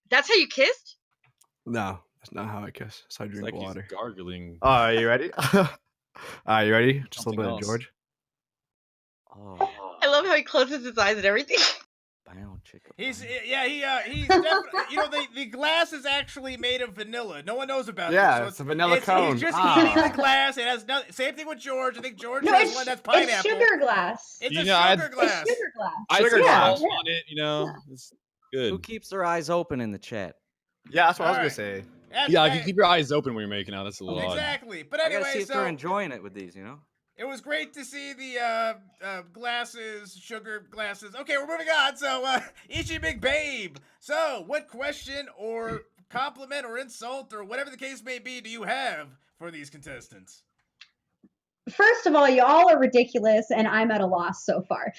That's how you kissed? No, that's not how I kiss. That's how I It's drink like water. he's gargling. Oh, are you ready? Are you ready? Just a Something little bit, else. George. Oh, I love how he closes his eyes and everything. bow, chicka, He's bow. he's definitely, you know, the glass is actually made of vanilla. No one knows about Yeah, this. it's a vanilla cone. He's just Ah. eating the glass. It has nothing. Same thing with George. I think George No, has it's, one that's it's pineapple. sugar glass. It's You a know, I- sugar It's glass. sugar glass. I Sugar see glass. salt on it. You know, it's good. Who keeps their eyes open in the chat? Yeah, that's what I was Alright. gonna say. Yeah, if you keep your eyes open when you're making out, that's a little odd. Exactly. But I gotta see anyway, if they're so enjoying it with these, you know? it was great to see the glasses, sugar glasses. Okay, we're moving on. So, Ichi Big Babe. So, what question or compliment or insult or whatever the case may be do you have for these contestants? First of all, y'all are ridiculous, and I'm at a loss so far.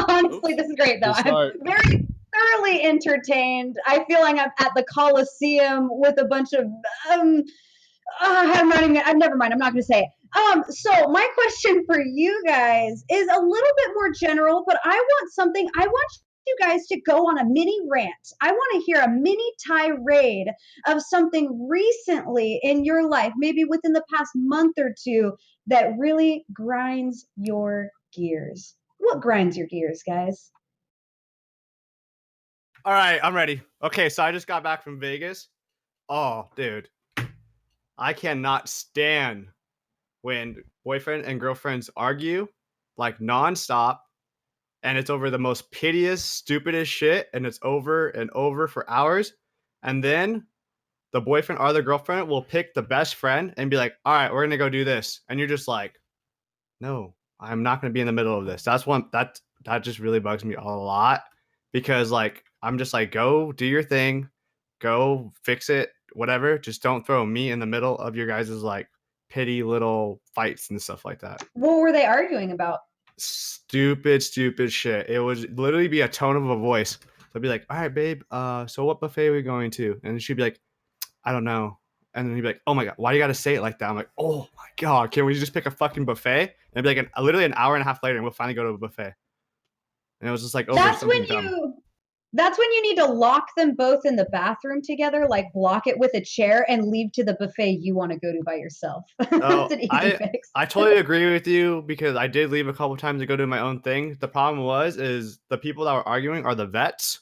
Honestly, this is great, though. Good I'm start. very thoroughly entertained. I feel like I'm at the Coliseum with a bunch of never mind. I'm not going to say it. So my question for you guys is a little bit more general, but I want you guys to go on a mini rant. I want to hear a mini tirade of something recently in your life, maybe within the past month or two, that really grinds your gears. What grinds your gears, guys? All right, I'm ready. Okay, so I just got back from Vegas. Oh, dude. I cannot stand when boyfriend and girlfriends argue like nonstop and it's over the most piteous, stupidest shit and it's over and over for hours. And then the boyfriend or the girlfriend will pick the best friend and be like, all right, we're going to go do this. And you're just like, no, I'm not going to be in the middle of this. That's one that just really bugs me a lot because like, I'm just like, go do your thing, go fix it, whatever. Just don't throw me in the middle of your guys' like petty little fights and stuff like that. What were they arguing about? Stupid shit. It would literally be a tone of a voice. They'll be like, all right, babe, so what buffet are we going to? And she'd be like, I don't know. And then he'd be like, oh my God, why do you got to say it like that? I'm like, oh my God, can we just pick a fucking buffet? And it'd be like literally an hour and a half later and we'll finally go to a buffet. And it was just like, oh, That's when you need to lock them both in the bathroom together, like block it with a chair and leave to the buffet you want to go to by yourself. That's an easy fix. I totally agree with you because I did leave a couple times to go do my own thing. The problem is the people that were arguing are the vets.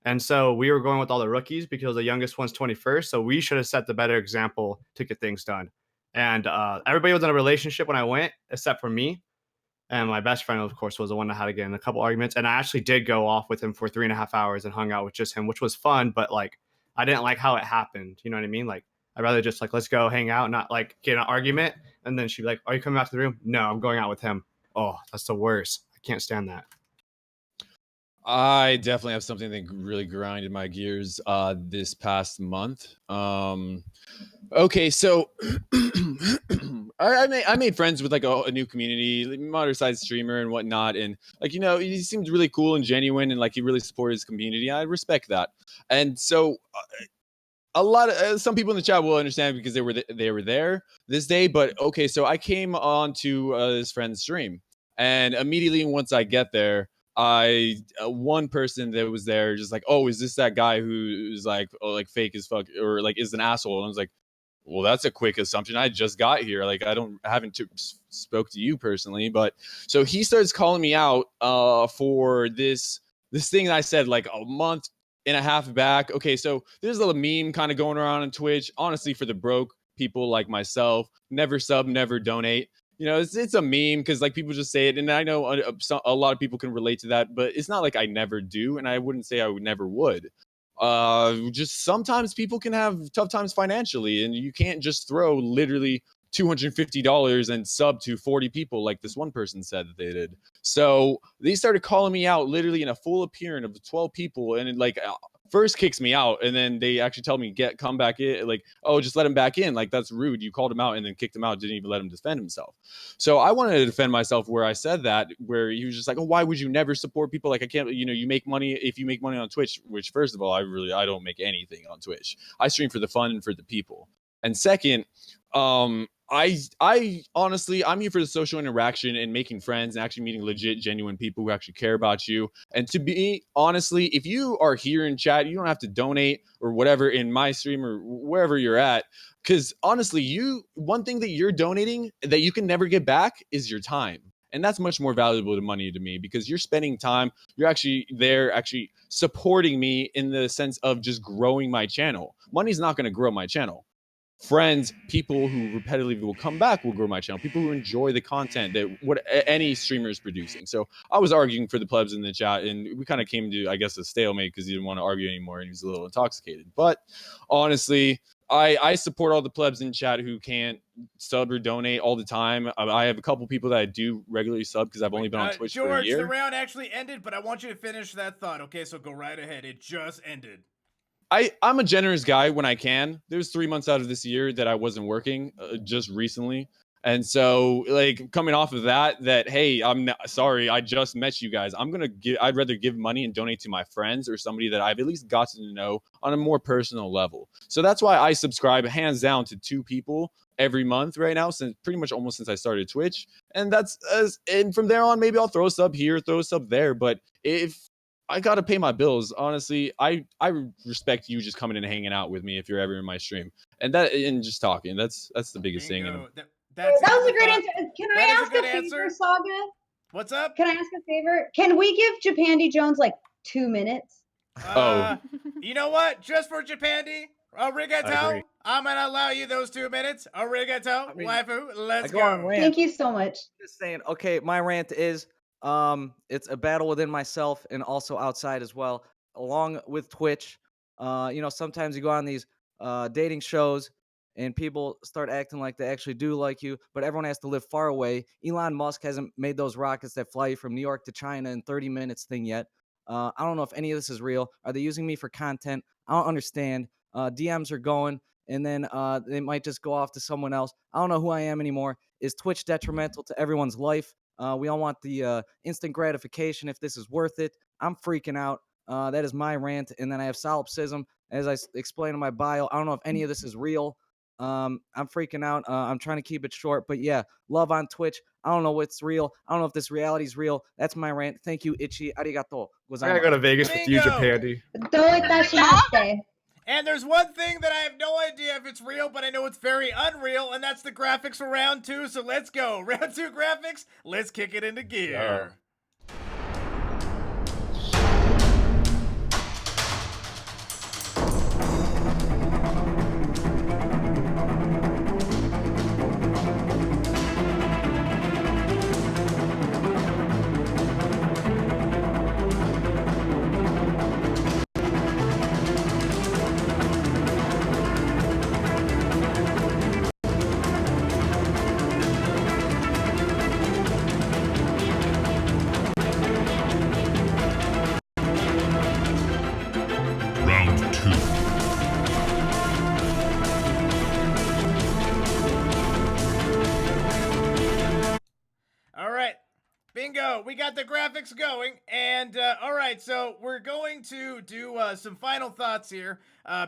And so we were going with all the rookies because the youngest one's 21st. So we should have set the better example to get things done. And everybody was in a relationship when I went, except for me. And my best friend, of course, was the one that had to get in a couple arguments. And I actually did go off with him for 3.5 hours and hung out with just him, which was fun. But like, I didn't like how it happened. You know what I mean? Like, I'd rather just like, let's go hang out, not like get in an argument. And then she'd be like, are you coming back to the room? No, I'm going out with him. Oh, that's the worst. I can't stand that. I definitely have something that really grinded my gears this past month. Okay, so I made friends with like a new community, like, moderate-sized streamer and whatnot, and like he seemed really cool and genuine, and like he really supported his community. I respect that, and so a lot of some people in the chat will understand because they were there this day. But okay, so I came on to his friend's stream, and immediately once I get there, one person that was there just like, oh, is this that guy who's like, oh, like fake as fuck or like is an asshole? And I was like, well, that's a quick assumption. I just got here. Like, I haven't spoke to you personally, but so he starts calling me out for this thing that I said like a month and a half back. Okay, so there's a little meme kind of going around on Twitch. Honestly, for the broke people like myself, never sub, never donate. It's a meme because like people just say it, and I know a lot of people can relate to that, but it's not like I never do, and I wouldn't say I would never would. Just sometimes people can have tough times financially, and you can't just throw literally $250 and sub to 40 people like this one person said that they did. So they started calling me out literally in a full appearance of 12 people, and like first kicks me out, and then they actually tell me come back in, like, oh, just let him back in, like that's rude, you called him out and then kicked him out, didn't even let him defend himself. So I wanted to defend myself where I said that, where he was just like, oh, why would you never support people? Like, I can't, you make money if you make money on Twitch, which first of all, I don't make anything on Twitch. I stream for the fun and for the people. And second, I honestly, I'm here for the social interaction and making friends and actually meeting legit, genuine people who actually care about you. And to be honestly, if you are here in chat, you don't have to donate or whatever in my stream or wherever you're at. Because honestly, one thing that you're donating that you can never get back is your time. And that's much more valuable to money to me, because you're spending time, you're actually there, actually supporting me in the sense of just growing my channel. Money's not going to grow my channel. Friends, people who repetitively will come back will grow my channel. People who enjoy the content that what any streamer is producing. So I was arguing for the plebs in the chat, and we kind of came to, I guess, a stalemate because he didn't want to argue anymore and he was a little intoxicated. But honestly, I support all the plebs in chat who can't sub or donate all the time. I have a couple people that I do regularly sub because I've only been on Twitch for a year. George, the round actually ended, but I want you to finish that thought. Okay, so go right ahead. It just ended. I'm a generous guy when I can. There's 3 months out of this year that I wasn't working just recently. And so like coming off of that, hey, I'm not, sorry, I just met you guys. I'd rather give money and donate to my friends or somebody that I've at least gotten to know on a more personal level. So that's why I subscribe hands down to 2 people every month right now, since pretty much almost since I started Twitch. And and from there on, maybe I'll throw a sub here, throw a sub there. But if I gotta pay my bills, honestly, I respect you just coming in and hanging out with me if you're ever in my stream, and just talking. That's the biggest thing. That was a great answer. Can I ask a favor, Saga? What's up? Can I ask a favor? Can we give Japandi Jones like 2 minutes? You know what? Just for Japandi, Arigato, I'm gonna allow you those 2 minutes. Arigato, waifu, let's go. Thank you so much. Just saying. Okay, my rant is, it's a battle within myself and also outside as well, along with Twitch. Sometimes you go on these dating shows and people start acting like they actually do like you, but everyone has to live far away. Elon Musk hasn't made those rockets that fly you from New York to China in 30 minutes thing yet. I don't know if any of this is real. Are they using me for content? I don't understand. DMs are going, and then they might just go off to someone else. I don't know who I am anymore. Is Twitch detrimental to everyone's life? We all want the instant gratification if this is worth it. I'm freaking out. That is my rant. And then I have solipsism, as I explained in my bio. I don't know if any of this is real. I'm freaking out. I'm trying to keep it short. But yeah, love on Twitch. I don't know what's real. I don't know if this reality is real. That's my rant. Thank you, Ichi. Arigato. I gotta go to Vegas with you, Japandi. And there's one thing that I have no idea if it's real, but I know it's very unreal, and that's the graphics for round 2. So let's go. Round 2 graphics. Let's kick it into gear. Bingo, we got the graphics going, and all right, so we're going to do some final thoughts here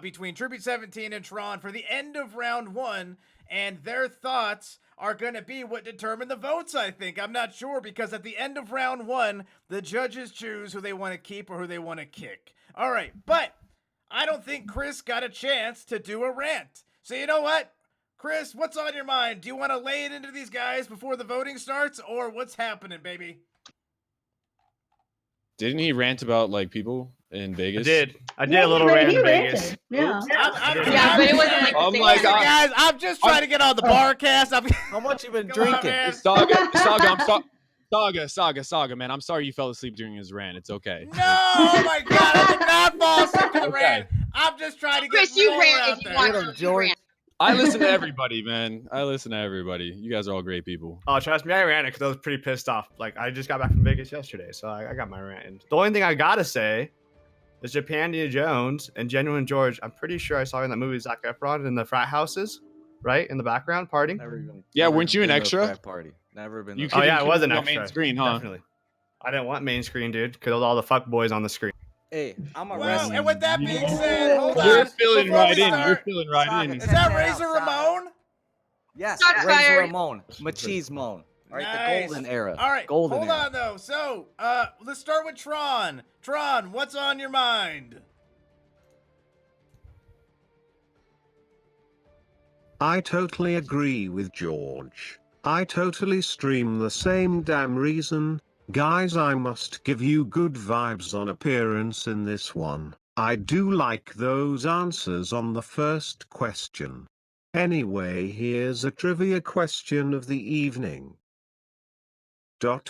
between Tribute 17 and Tron for the end of round 1, and their thoughts are going to be what determine the votes, I think. I'm not sure, because at the end of round 1, the judges choose who they want to keep or who they want to kick. All right, but I don't think Chris got a chance to do a rant. So you know what? Chris, what's on your mind? Do you want to lay it into these guys before the voting starts, or what's happening, baby? Didn't he rant about like people in Vegas? I did a little rant in Vegas. Yeah. But it wasn't like Oh the my same. God. Guys, I'm just trying to get on the bar cast. How much you been Come on, drinking? man. Saga, Saga, man. I'm sorry you fell asleep during his rant. It's okay. No, oh my God, I did not fall asleep to the Okay. rant. I'm just trying to get Chris, you more rant out if you there. want Get him, to. You George. rant. I listen to everybody, man. I listen to everybody. You guys are all great people. Oh, trust me, I ran it because I was pretty pissed off. Like, I just got back from Vegas yesterday, so I got my rant in. The only thing I gotta say is Japania Jones and Genuine George. I'm pretty sure I saw in that movie Zac Efron in the frat houses, right? In the background, partying. Yeah, never weren't you an been to a extra? frat party. Never been. You to Oh, a yeah, I was an couldn't go extra. main screen, huh? Definitely. I didn't want main screen, dude, because all the fuck boys on the screen. Hey, I'm a Wow, wrestler. and with that being said, hold You're on. filling Before right we in. You're start, filling right Saga, in. is check that that Razor out, Saga. Ramon? Yes, Shots Razor fired. Ramon, Machismo. All right, Nice. the golden era. All right, golden hold era. on though. So, let's start with Tron. Tron, what's on your mind? I totally agree with George. I totally stream the same damn reason. Guys, I must give you good vibes on appearance in this one. I do like those answers on the first question. Anyway, here's a trivia question of the evening.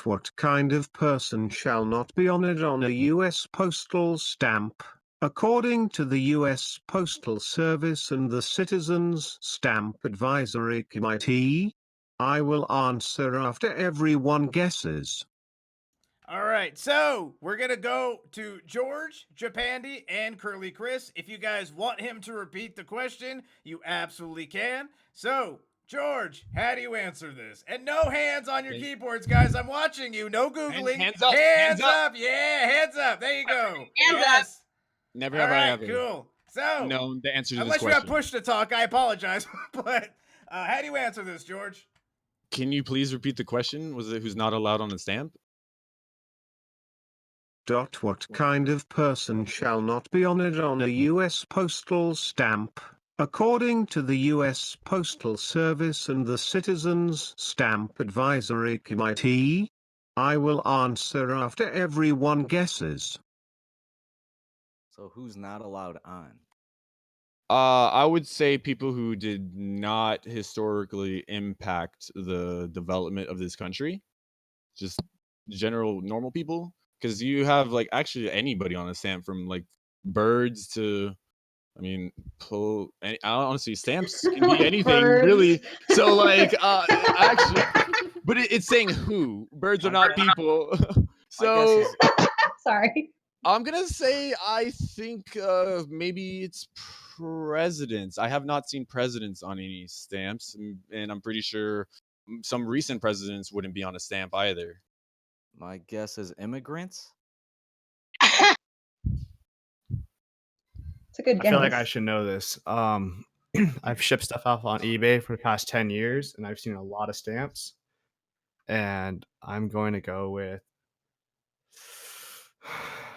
What kind of person shall not be honored on a U.S. postal stamp? According to the U.S. Postal Service and the Citizens Stamp Advisory Committee, I will answer after everyone guesses. All right, so we're gonna go to George, Japandi, and Curly Chris. If you guys want him to repeat the question, you absolutely can. So, George, how do you answer this? And no hands on your keyboards, guys. I'm watching you. No googling. Hands up. Hands up. Yeah, hands up. There you go. Hands yes. Never All have I right, ever cool. So, known the answer to this unless you have question. push to talk, I apologize. but how do you answer this, George? Can you please repeat the question? Was it who's not allowed on the stamp? What kind of person shall not be honored on a U.S. postal stamp? According to the U.S. Postal Service and the Citizens Stamp Advisory Committee, I will answer after everyone guesses. So who's not allowed on? I would say people who did not historically impact the development of this country, just general normal people. Because you have like actually anybody on a stamp from like birds to, I mean, honestly, stamps can be anything really. So like, actually, but it's saying who birds are not people. So Sorry. I'm gonna say I think maybe it's presidents. I have not seen presidents on any stamps, and I'm pretty sure some recent presidents wouldn't be on a stamp either. My guess is immigrants. It's a good I guess. feel like I should know this. I've shipped stuff off on eBay for the past 10 years, and I've seen a lot of stamps. And I'm going to go with.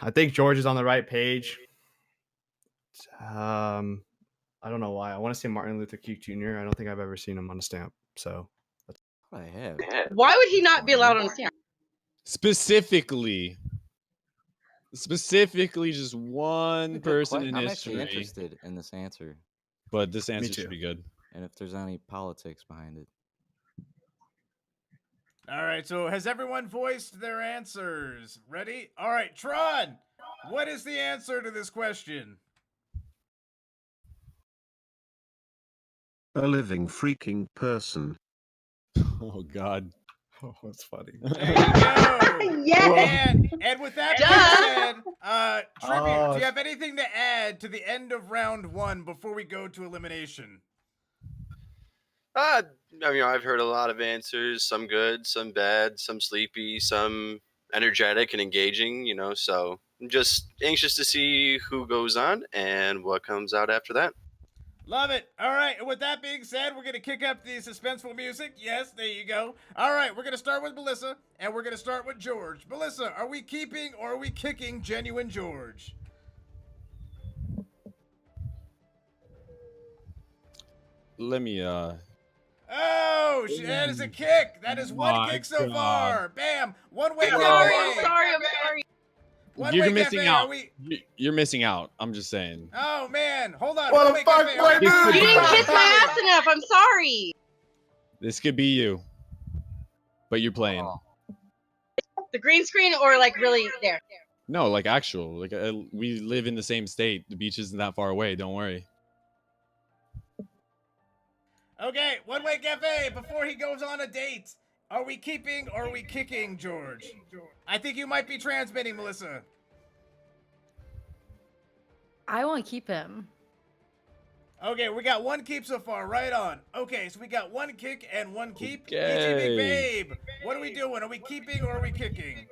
I think George is on the right page. I don't know why. I want to say Martin Luther King Jr. I don't think I've ever seen him on a stamp. So I have. Why would he not be allowed on the stamp? Specifically, just one person in I'm actually history. interested in this answer, But this answer too. should be good. and if there's any politics behind it. All right, so has everyone voiced their answers? Ready? All right, Tron, what is the answer to this question? A living freaking person. Oh God. oh, that's funny. There you go. Yes. And with that Duh. being said, Tribute, Oh, do you have anything to add to the end of round one before we go to elimination? I mean, I've heard a lot of answers, some good, some bad, some sleepy, some energetic and engaging, so I'm just anxious to see who goes on and what comes out after that. Love it. All right, and with that being said, we're going to kick up the suspenseful music. Yes, there you go. All right, we're going to start with Melissa, and we're going to start with George. Melissa, are we keeping or are we kicking Genuine George? Let me Oh, that is a kick. That is one My kick so God. far. Bam. One way I'm cafe. sorry. I'm sorry. One You're way missing cafe. out. Are we? You're missing out. I'm just saying. Oh man, hold on. What One the way fuck, cafe. boy, Are we? dude? You didn't kiss my ass enough. I'm sorry. This could be you. But you're playing. The green screen or like really there? No, like actual. Like we live in the same state. The beach isn't that far away. Don't worry. Okay, One Way Cafe, before he goes on a date, are we keeping or are we kicking George? I think you might be transmitting, Melissa. I want to keep him. Okay, we got one keep so far. Right on. Okay, so we got one kick and one keep. Peachy Big Okay. Babe, what are we doing? Are we keeping or are we kicking?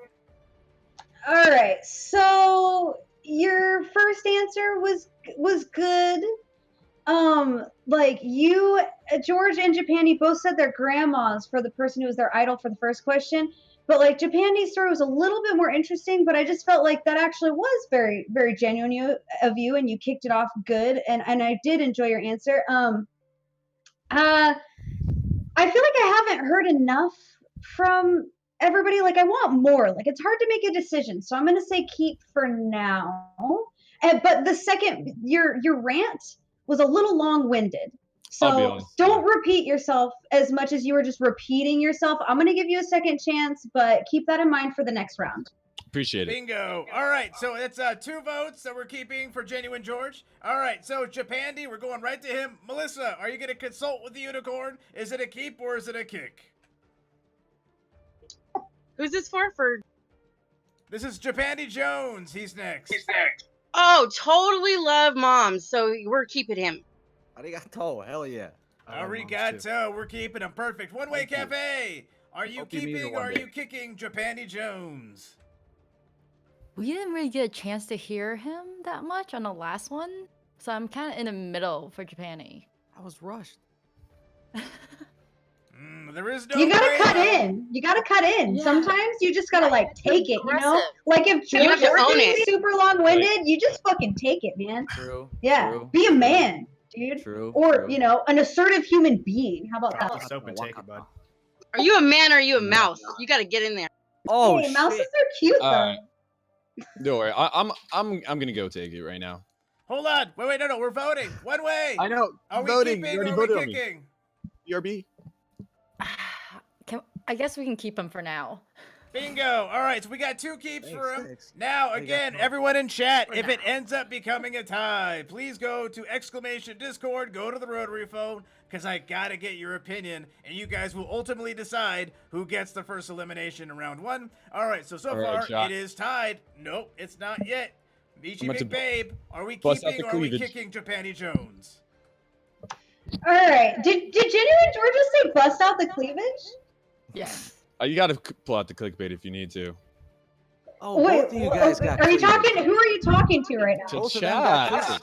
All right. So your first answer was good. Like you, George and Japandi both said their grandmas for the person who was their idol for the first question. But like Japandi's story was a little bit more interesting, but I just felt like that actually was very, very genuine of you, and you kicked it off good, and I did enjoy your answer. I feel like I haven't heard enough from everybody. Like I want more. Like it's hard to make a decision, so I'm gonna say keep for now. But the second your rant was a little long-winded. I'll be So honest. don't repeat yourself as much as you were just repeating yourself. I'm gonna give you a second chance, but keep that in mind for the next round. Appreciate it. Bingo. All right, so it's 2 votes that we're keeping for Genuine George. All right, so Japandi, we're going right to him. Melissa, are you going to consult with the unicorn? Is it a keep or is it a kick? Who's this for? This is Japandi Jones. He's next. Oh, totally love moms. So we're keeping him. Arigato. Hell yeah. Arigato. We're keeping him. Perfect. One Way Thank you. Cafe. Are you Hope you meet her keeping or one are day. you kicking Japandi Jones? We didn't really get a chance to hear him that much on the last one, so I'm kind of in the middle for Japandi. I was rushed. There is no You gotta gray, cut though. in. You gotta cut in. Yeah. Sometimes you just gotta like take it, you know? Aggressive. Like if You have George to own is it. super long-winded, you just fucking take it, man. True. Yeah. True, Be a true, man, dude. True. Or, true. you know, an assertive human being. How about Drop that? the soap and take it, bud. Are you a man or are you a mouse? You got to get in there. Oh Hey, shit. mouses are cute though. Alright. Don't worry. I'm gonna go take it right now. Hold on. Wait, no. We're voting. One Way. I know. Are we voting. keeping You or already are we voted on me. kicking? BRB. I guess we can keep him for now. Bingo. All right, so we got 2 keeps for him. Thanks. Now, again, Arigato. everyone in chat, For if it now. ends up becoming a tie, please go to !Discord, go to the rotary phone, because I gotta get your opinion, and you guys will ultimately decide who gets the first elimination in round 1. All right, so All right, far, chat. it is tied. Nope, it's not yet. Michi I'm about Big to Babe, are we bust out keeping the or are we cleavage. kicking Japandi Jones? All right. Did Genuine George just say bust out the cleavage? Yes. You gotta pull out the clickbait if you need to. Oh, both of you guys got are you cleavage. talking? Who are you talking to right now? To Both of them got chat. cleavage.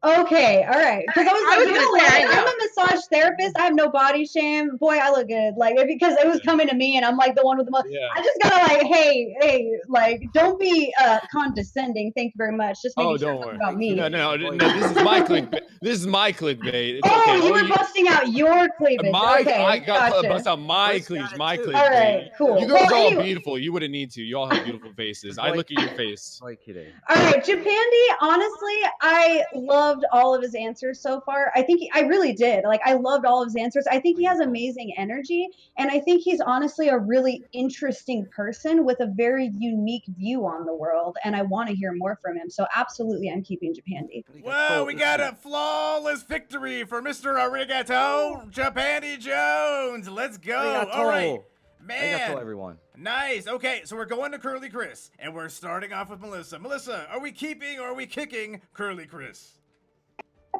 Okay, all right. Because I was I like, was you gonna know say, I what? I'm know. a massage therapist. I have no body shame. Boy, I look good. Like because it was coming to me, and I'm like the one with the most. Yeah. I just gotta like, hey, like, don't be condescending. Thank you very much. Just making Oh, sure don't it's worry. about me. No. This is my clickbait. This is my clickbait. It's Oh, okay. you were busting out your cleavage. Okay, I got gotcha. bust out my Chris got cleavage. it My too. clickbait. All right, cool. You girls Well, are all anyway. beautiful. You wouldn't need to. You all have beautiful faces. I look at your face. Like kidding. All right, Japandi, honestly, I loved all of his answers so far. I really did. Like, I loved all of his answers. I think he has amazing energy, and I think he's honestly a really interesting person with a very unique view on the world, and I want to hear more from him. So, absolutely, I'm keeping Japandi. Whoa, we got a flawless victory for Mr. Arigato, Japandi Jones. Let's go. All right. Man. Arigato, everyone. Nice. Okay, so we're going to Curly Chris, and we're starting off with Melissa. Melissa, are we keeping or are we kicking Curly Chris?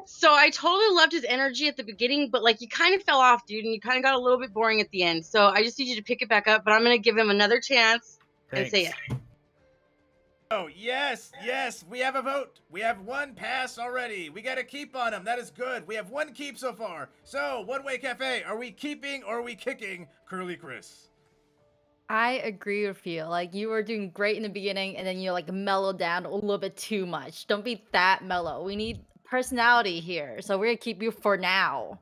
So I totally loved his energy at the beginning, but like you kind of fell off, dude, and you kind of got a little bit boring at the end. So I just need you to pick it back up, but I'm gonna give him another chance and say it. Oh, yes, we have a vote. We have 1 pass already. We got a keep on him. That is good. We have 1 keep so far. So, One Way Cafe, are we keeping or are we kicking Curly Chris? I agree with you. Like you were doing great in the beginning, and then you like mellowed down a little bit too much. Don't be that mellow. We need personality here, so we're gonna keep you for now.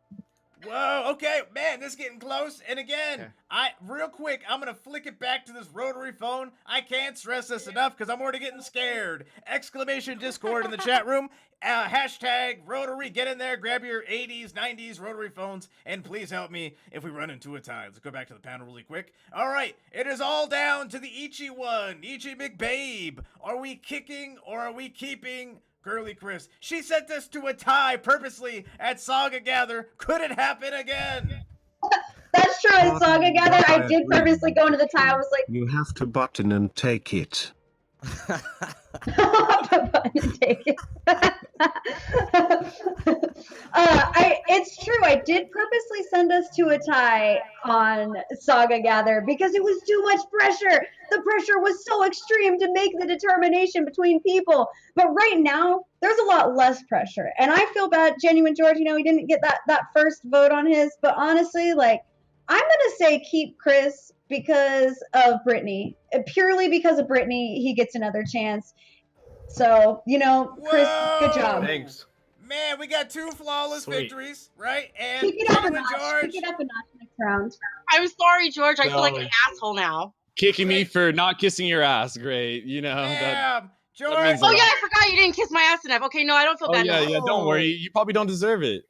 Whoa, okay, man, this is getting close. And again, Okay. real quick, I'm gonna flick it back to this rotary phone. I can't stress this enough because I'm already getting scared. Exclamation Discord in the chat room. Hashtag rotary, get in there, grab your 80s, 90s rotary phones, and please help me if we run into a tie. Let's go back to the panel really quick. All right, it is all down to the Ichi one, Ichi McBabe. Are we kicking or are we keeping Girly Chris? She sent us to a tie purposely at Saga Gather. Could it happen again? That's true. In Saga Gather, I did agree. purposely go into the tie. I was like, You have to button and take it. take it. It's true. I did purposely send us to a tie on Saga Gather because it was too much pressure. The pressure was so extreme to make the determination between people. But right now, there's a lot less pressure. And I feel bad, Genuine George, he didn't get that first vote on his. But honestly, like, I'm going to say keep Chris because of Brittany. Purely because of Brittany, he gets another chance. So, Chris, good job. Thanks. Man, we got 2 flawless Sweet. victories, right? And Kick it up a Genuine notch. George. Kick it up a notch next round. I'm sorry, George. I feel like an No. asshole now. Kicking me for not kissing your ass. Great. That. Damn, George. means a Oh lot. yeah, I forgot you didn't kiss my ass enough. Okay, no, I don't feel Oh bad yeah, now. yeah. Don't worry. You probably don't deserve it.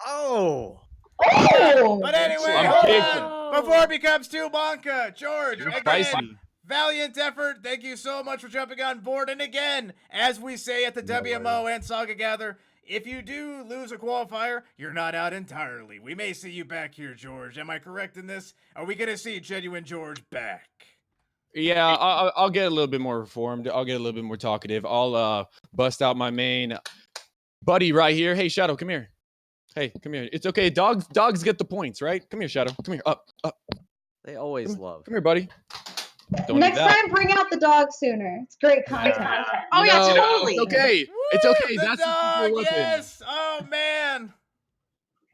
Oh. Oh! But anyway, I'm hold kidding. on. Before it becomes too bonka, George, You're again, spicy. valiant effort. Thank you so much for jumping on board. And again, as we say at the WMO and Saga Gather, if you do lose a qualifier, you're not out entirely. We may see you back here, George. Am I correct in this? Are we going to see Genuine George back? Yeah, I'll get a little bit more reformed. I'll get a little bit more talkative. I'll bust out my main buddy right here. Hey, Shadow, come here. Hey, come here. It's okay. Dogs get the points, right? Come here, Shadow. Come here. Up. They always love. Come here, buddy. Don't Next need that. time, bring out the dog sooner. It's great content. Oh yeah, No, totally. It's okay. Woo, It's okay. the That's dog, what yes. Oh, man.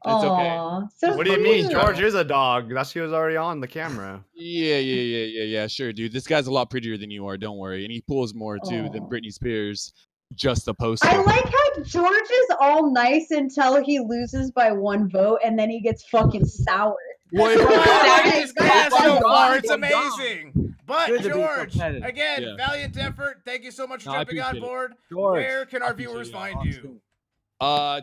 It's okay. Aw, so What do you mean? cute. George is a dog. That's he was already on the camera. Yeah. Sure, dude. This guy's a lot prettier than you are. Don't worry. And he pulls more too than Aw. Britney Spears. Just a poster. I like how George is all nice until he loses by 1 vote, and then he gets fucking sour. Well, if Oh, I'm I like done- this class so I'm far. done. It's I'm done. amazing. But Good to be George, competitive. again, Yeah. valiant effort. Thank you so much for No, I jumping on appreciate it. board. George, Where can our appreciate viewers it. find you?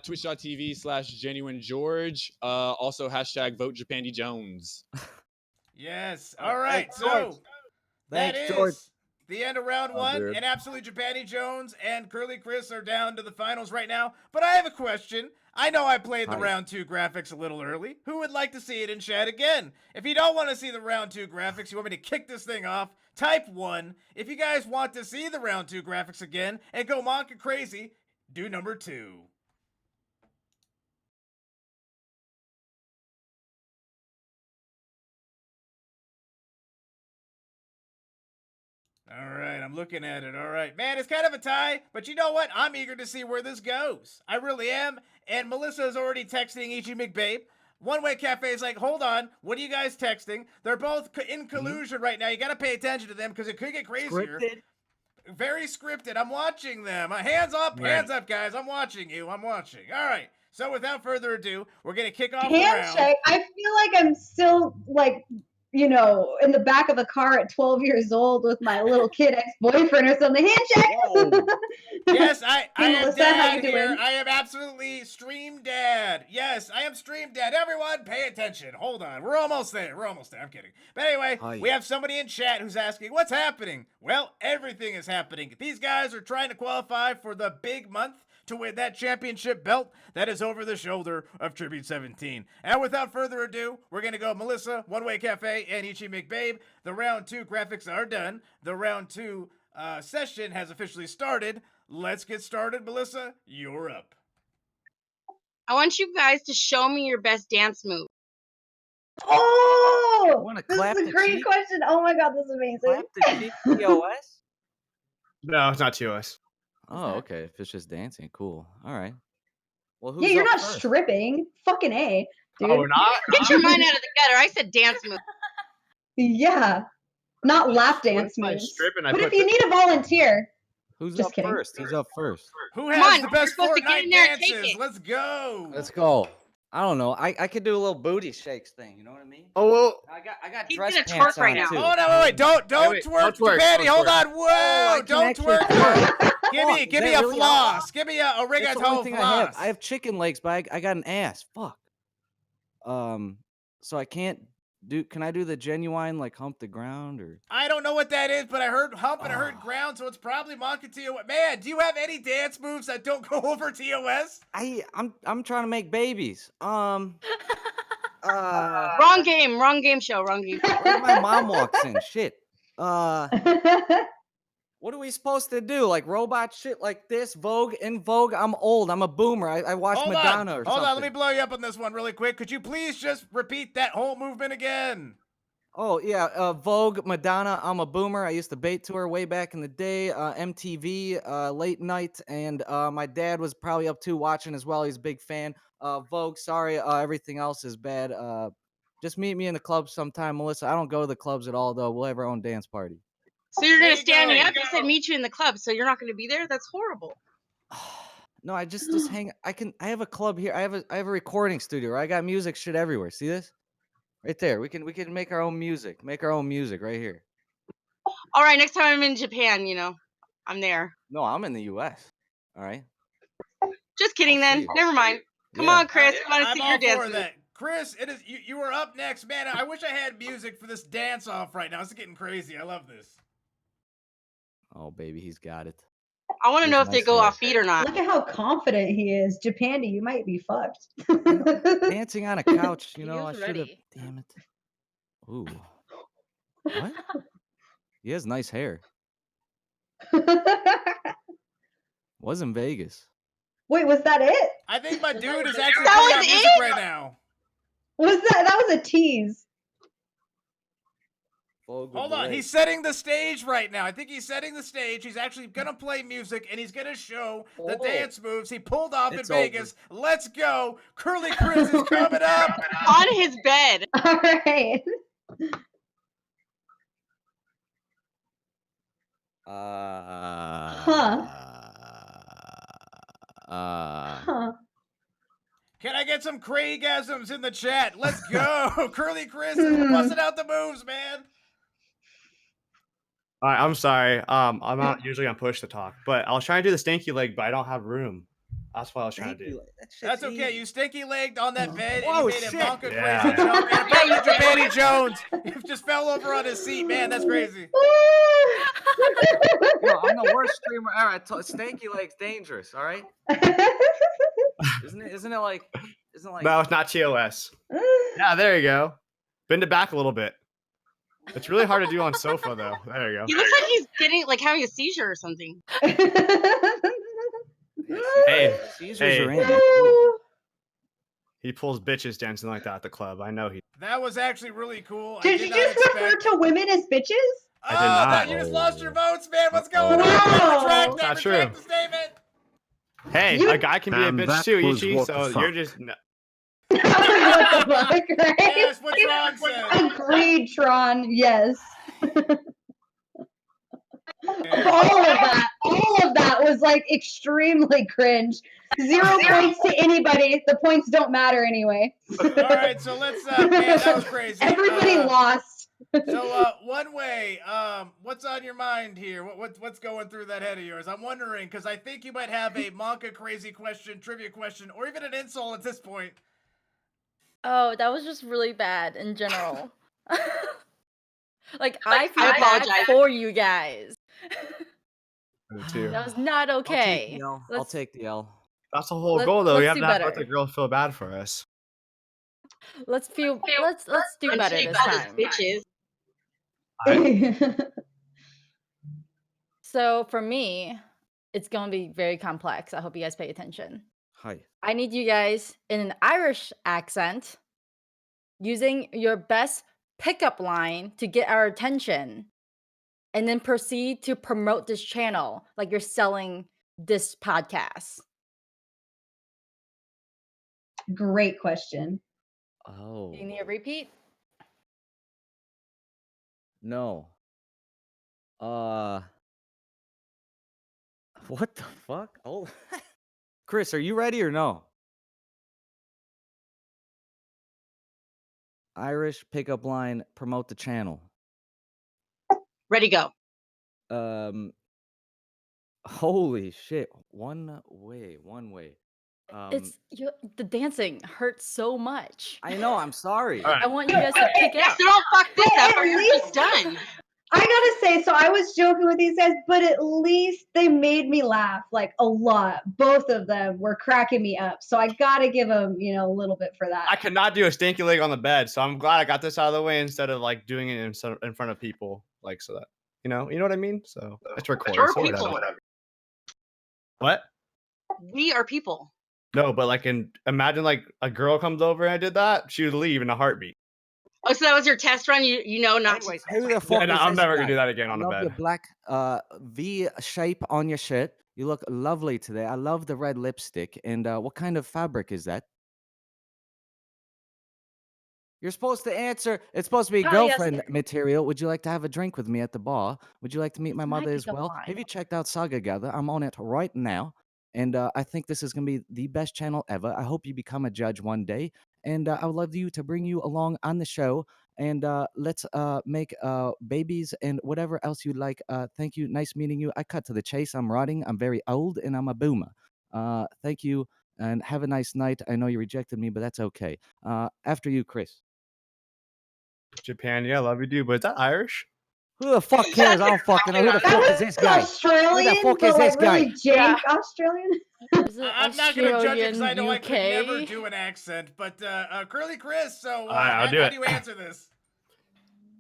Twitch.tv/genuine George. Also hashtag vote Japandi Jones. Yes. All right. Thanks, So George. that Thanks, is George. the end of round Oh, 1. dude. And Absolutely Japandi Jones and Curly Chris are down to the finals right now. But I have a question. I know I played the Hi. round 2 graphics a little early. Who would like to see it in chat again? If you don't want to see the round 2 graphics, you want me to kick this thing off, type 1. If you guys want to see the round 2 graphics again and go monka crazy, do number 2. All right, I'm looking at it. All right. Man, it's kind of a tie, but you know what? I'm eager to see where this goes. I really am. And Melissa is already texting Ichi McBabe. One Way Cafe is like, hold on, what are you guys texting? They're both in collusion right now. You got to pay attention to them because it could get crazier. Scripted. Very scripted. I'm watching them. Hands up, guys. I'm watching you. I'm watching. All right. So without further ado, we're going to kick off the round. Handshake. I feel like I'm still in the back of a car at 12 years old with my little kid ex-boyfriend or something. Handshake. Yes, I Hey, am Melissa, how dad you here. doing? I am absolutely stream dad. Yes, I am stream dad. Everyone, pay attention. Hold on. We're almost there. I'm kidding. But anyway, Hi. we have somebody in chat who's asking, what's happening? Well, everything is happening. These guys are trying to qualify for the big month to win that championship belt that is over the shoulder of Tribute 17. And without further ado, we're going to go Melissa, One Way Cafe, and Ichi McBabe. The round 2 graphics are done. The round 2 session has officially started. Let's get started. Melissa, you're up. I want you guys to show me your best dance move. Oh, Wanna this clap is a the great cheek? question. Oh my god, this is amazing. Clap the cheek POS? No, it's not TOS. Oh, okay. If it's just dancing, cool. All right. Well, who's Yeah, you're up not first? stripping. Fucking A, dude. Oh, we're not? Get your mind out of the gutter. I said dance move. Yeah, not lap What dance if I moves. strip and I But put if you the- need a volunteer, Who's Just up kidding. first? Who's up first? Who Come has on, the you're best supposed to get Fortnite in there and take dances? it. Let's go. Let's go. I don't know. I could do a little booty shakes thing. You know what I mean? Oh, well, I got He's dress gonna pants twerk right on now. too. Oh no! Wait! Don't wait, twerk, don't twerk, Japanny. don't Hold twerk. on! Oh, I Whoa! can Don't actually twerk twerk. though. Give me, Fuck, give is me that a really floss. Give me a That's the rigaton only thing I have. floss. I have chicken legs, but I got an ass. Fuck. So I can't do. Can I do the genuine like hump the ground or? I don't know what that is, but I heard hump and I heard Oh. ground, so it's probably Monka TOS. Man, do you have any dance moves that don't go over TOS? I'm trying to make babies. Wrong game show, wrong game. Where's my mom walks in? Shit. What are we supposed to do? Like robot shit like this? Vogue? In Vogue? I'm old. I'm a boomer. I watched Hold Madonna on, or hold something. on. Let me blow you up on this one really quick. Could you please just repeat that whole movement again? Oh yeah, Vogue, Madonna. I'm a boomer. I used to bait to her way back in the day. MTV, late night, and my dad was probably up too watching as well. He's a big fan. Vogue. Sorry, everything else is bad. Just meet me in the club sometime, Melissa. I don't go to the clubs at all though. We'll have our own dance party. So you're There gonna you stand me go. up? You said meet you in the club, so you're not gonna be there? That's horrible. No, I just hang. I have a club here. I have a recording studio where I got music shit everywhere. See this? Right there. We can make our own music. Make our own music right here. All right, next time I'm in Japan, I'm there. No, I'm in the U.S. All right. Just kidding I'll then. see you. Never mind. Come Yeah. on, Chris. I want to I'm see all your dance for moves. that. Chris, it is you were up next, man. I wish I had music for this dance off right now. This is getting crazy. I love this. Oh, baby, he's got it. I want to Here's know if they nice go hair. off beat or not. Look at how confident he is. Japandi, you might be fucked. Dancing on a couch, He I was should have. ready. Damn it. Ooh. What? He has nice hair. Was in Vegas. Wait, was that it? I think my dude is actually That putting was on music it? right now. That was a tease. Hold on, he's setting the stage right now. I think he's setting the stage. He's actually gonna play music and he's gonna show the dance moves he pulled off It's in Vegas. Let's go. Curly Chris is coming up. On his bed. All right. Huh. Huh. Can I get some Craigasms in the chat? Let's go. Curly Chris is busting out the moves, man. All right, I'm sorry. I'm not usually on push to talk, but I was trying to do the stinky leg, but I don't have room. That's what I was trying to do. That's okay. You stinky legged on that bed and Whoa, you made it shit. Monka Yeah. crazy jump. And apparently Japanny Jones just fell over on his seat. Man, that's crazy. Yo, I'm the worst streamer ever. Stanky Leg's dangerous, all right? Isn't it like No, it's not TOS. Yeah, there you go. Bend it back a little bit. It's really hard to do on sofa though. There you He go. looks like he's having a seizure or something. Hey, seizures hey. are in? He pulls bitches dancing like that at the club. I know he. That was actually really cool. Did you just refer to women as bitches? Oh, I did not. that you just lost your votes, man. What's going on? Wow. Retract that. Not true. Retract the statement. Hey, You- a guy can be a And bitch that too, was Ichi. what So the you're fuck. just. No. What the fuck, right? Yes, what Tron said. Agreed, Tron. Yes. Yeah. All of that was like extremely cringe. 0 points to anybody. The points don't matter anyway. All right, so let's. Man, that was crazy. Everybody lost. So, one way. What's on your mind here? What's going through that head of yours? I'm wondering because I think you might have a Monka crazy question, trivia question, or even an insult at this point. Oh, that was just really bad in general. Like, I feel bad apologize. for you guys. Too. That was not okay. I'll take the L. That's the whole Let's- goal, though. We let's have do to let better. the girl feel bad for us. Let's do better this time. Bitches. So for me, it's gonna be very complex. I hope you guys pay attention. Hi. I need you guys in an Irish accent using your best pickup line to get our attention and then proceed to promote this channel like you're selling this podcast. Great question. Oh. Do you need a repeat? No. What the fuck? Oh. Chris, are you ready or no? Irish pickup line. Promote the channel. Ready, go. Holy shit! One way. It's the dancing hurts so much. I know. I'm sorry. All right. I want you guys to pick it Yeah, up. so don't fuck this But up or at you're least- just done. I gotta say, so I was joking with these guys, but at least they made me laugh like a lot. Both of them were cracking me up, so I gotta give them, a little bit for that. I cannot do a stinky leg on the bed, so I'm glad I got this out of the way instead of like doing it in front of people, like so that you know what I mean. So it's recorded. We're So people. whatever. What? We are people. No, but like imagine like a girl comes over and I did that, she would leave in a heartbeat. Oh, so that was your test run? You know not Anyways, to. who the fuck And is I'm this never guy? gonna do that again I on the love your bed. black V shape on your shirt. You look lovely today. I love the red lipstick. And what kind of fabric is that? You're supposed to answer. It's supposed to be Oh, yes, girlfriend sir. material. Would you like to have a drink with me at the bar? Would you like to meet my It's my mother as pickup well? line. Have you checked out Saga Gather? I'm on it right now. And I think this is going to be the best channel ever. I hope you become a judge one day. And I would love you to bring you along on the show. And let's make babies and whatever else you like. Thank you. Nice meeting you. I cut to the chase. I'm rotting. I'm very old and I'm a boomer. Thank you. And have a nice night. I know you rejected me, but that's okay. After you, Chris. Japan, yeah, love you, dude. But is that Irish? Who the fuck cares? I don't fucking know. Who the That fuck is was this guy? Australian, fuck but is this like really guy? jank Australian. Is it I'm not gonna judge it because I know I could never UK? do an accent. But Curly Chris, so Alright, I'll do how it. do you answer this?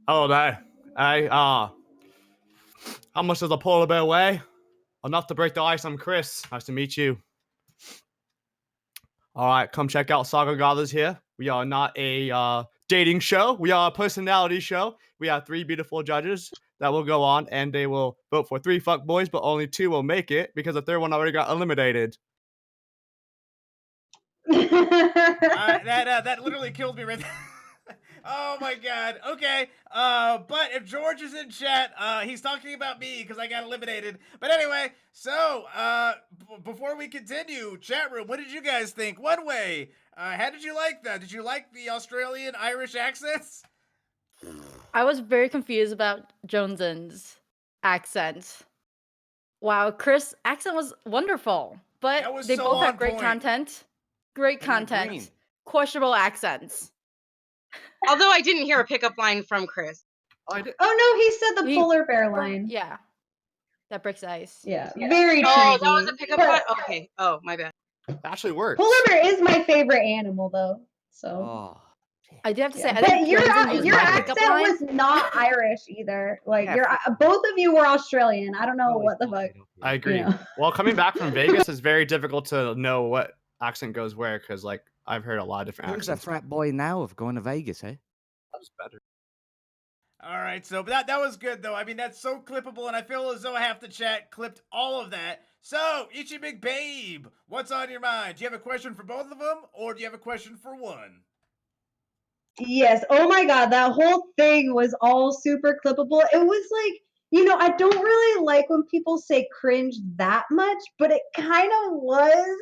Oh, that how much does a polar bear weigh? Enough to break the ice. I'm Chris. Nice to meet you. All right, come check out Saga Gathers here. We are not a dating show. We are a personality show. We have 3 beautiful judges that will go on, and they will vote for 3 fuck boys, but only 2 will make it because the 3rd one already got eliminated. That literally killed me right there. Oh my god. Okay. But if George is in chat, he's talking about me because I got eliminated. But anyway, so before we continue, chat room, what did you guys think? One way. How did you like that? Did you like the Australian Irish accents? I was very confused about Jones's accent. Wow, Chris' accent was wonderful, but That was they so both on have great point. content. Great And they're content. green. Questionable accents. Although I didn't hear a pickup line from Chris. Oh no, he said the He- polar bear line. Yeah. That breaks the ice. Yeah, very cheesy. Oh, that was a pickup line? But Okay. Oh, my bad. It actually works. polar bear is my favorite animal, though. So. Oh. I do have to say, Yeah. I But think your Jones used your my accent pickup line. was not Irish either. Like Yeah, both of you were Australian. I don't know Holy what the fuck, fuck. I agree. Yeah. Well, coming back from Vegas is very difficult to know what accent goes where because, like, I've heard a lot of different Who's a accents. frat boy now of going to Vegas, eh? That was better. All right, so but that was good though. I mean, that's so clippable, and I feel as though half the chat clipped all of that. So, Ichi Big Babe, what's on your mind? Do you have a question for both of them, or do you have a question for one? Yes. Oh my god, that whole thing was all super clippable. It was like, I don't really like when people say cringe that much, but it kind of was.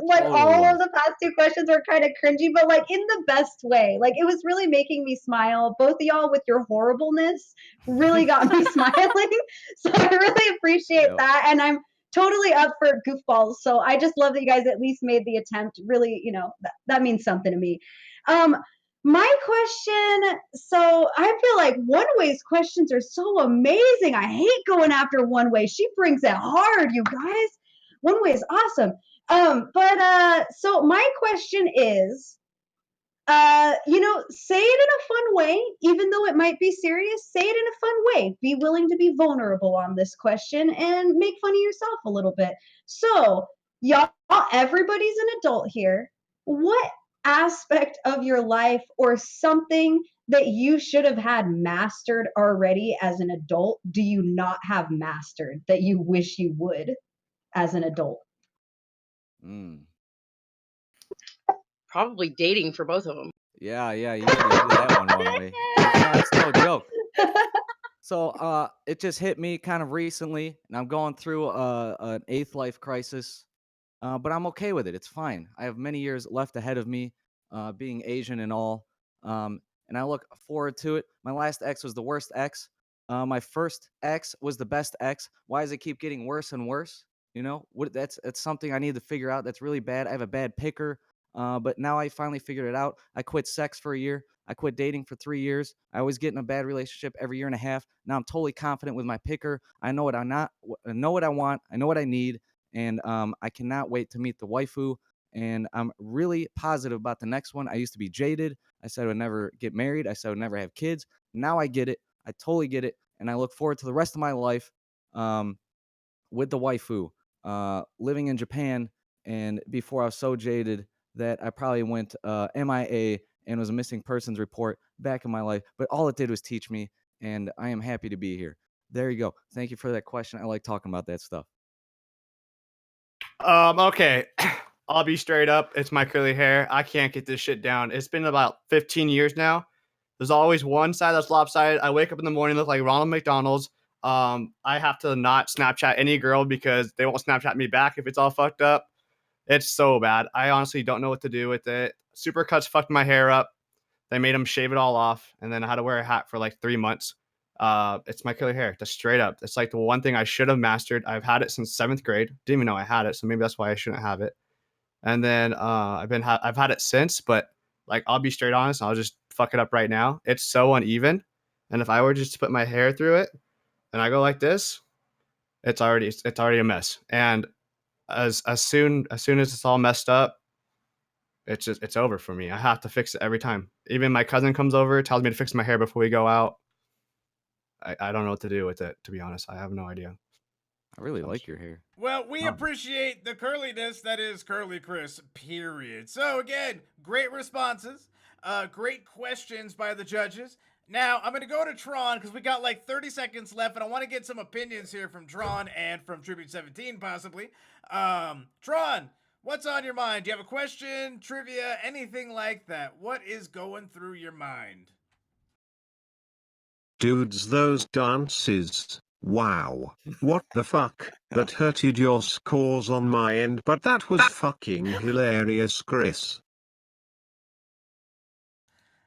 Like Totally all was. of the past 2 questions were kind of cringy, but like in the best way. Like it was really making me smile. Both of y'all with your horribleness really got me smiling. So I really appreciate Yep. that. And I'm totally up for goofballs. So I just love that you guys at least made the attempt. Really, that means something to me. My question, so I feel like One Way's questions are so amazing. I hate going after One Way. She brings it hard, you guys. One Way is awesome. So my question is, say it in a fun way, even though it might be serious, say it in a fun way. Be willing to be vulnerable on this question and make fun of yourself a little bit. So, y'all, everybody's an adult here. What aspect of your life or something that you should have had mastered already as an adult do you not have mastered that you wish you would as an adult? Probably dating for both of them. Yeah, you should do that one way. No, it's no joke. So it just hit me kind of recently, and I'm going through an 8th life crisis. But I'm okay with it. It's fine. I have many years left ahead of me, being Asian and all. and I look forward to it. My last ex was the worst ex. My first ex was the best ex. Why does it keep getting worse and worse? You know, that's something I need to figure out. That's really bad. I have a bad picker. But now I finally figured it out. I quit sex for a year. I quit dating for 3 years. I always get in a bad relationship every year and a half. Now I'm totally confident with my picker. I know what I know what I want. I know what I need, and I cannot wait to meet the waifu. And I'm really positive about the next one. I used to be jaded. I said I would never get married. I said I would never have kids. Now I get it. I totally get it, and I look forward to the rest of my life with the waifu, living in Japan. And before I was so jaded that I probably went MIA and was a missing persons report back in my life. But all it did was teach me, and I am happy to be here. There you go. Thank you for that question. I like talking about that stuff. Okay. I'll be straight up. It's my curly hair. I can't get this shit down. It's been about 15 years now. There's always one side that's lopsided. I wake up in the morning, look like Ronald McDonald's. I have to not Snapchat any girl because they won't Snapchat me back if it's all fucked up. It's so bad. I honestly don't know what to do with it. Supercuts fucked my hair up. They made him shave it all off, and then I had to wear a hat for like 3 months. It's my curly hair. Just straight up. It's like the one thing I should have mastered. I've had it since 7th grade. Didn't even know I had it, so maybe that's why I shouldn't have it. And then I've had it since, but like I'll be straight honest, I'll just fuck it up right now. It's so uneven, and if I were just to put my hair through it, and I go like this, it's already a mess. And as soon as it's all messed up, it's over for me. I have to fix it every time. Even my cousin comes over, tells me to fix my hair before we go out. I don't know what to do with it, to be honest. I have no idea. I really like your hair. Well, we Oh. appreciate the curliness that is Curly Chris, period. So, again, great responses, great questions by the judges. Now, I'm going to go to Tron because we got like 30 seconds left, and I want to get some opinions here from Tron and from Tribute 17, possibly. Tron, what's on your mind? Do you have a question, trivia, anything like that? What is going through your mind? Dudes, those dances. Wow. What the fuck? That hurted your scores on my end, but that was fucking hilarious, Chris.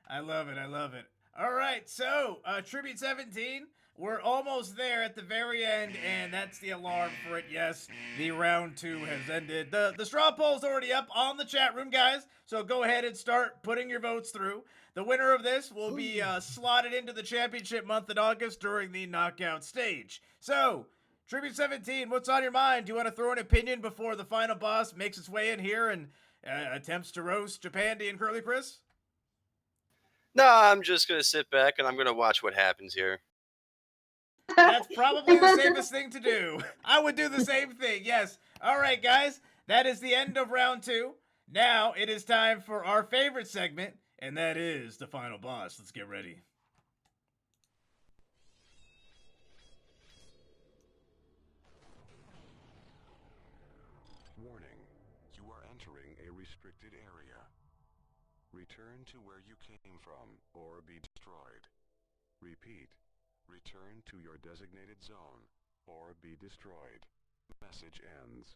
I love it. I love it. All right, so Tribute 17, we're almost there at the very end, and that's the alarm for it. Yes, the round 2 has ended. The straw poll's already up on the chat room, guys, so go ahead and start putting your votes through. The winner of this will be slotted into the championship month in August during the knockout stage. So, Tribute 17, what's on your mind? Do you want to throw an opinion before the final boss makes its way in here and attempts to roast Japandi and Curly Chris? No, I'm just gonna sit back and I'm gonna watch what happens here. That's probably the safest thing to do. I would do the same thing, yes. All right, guys, that is the end of round 2. Now it is time for our favorite segment, and that is the final boss. Let's get ready. Warning, you are entering a restricted area. Return to where you came from or be destroyed. Repeat, return to your designated zone or be destroyed. Message ends.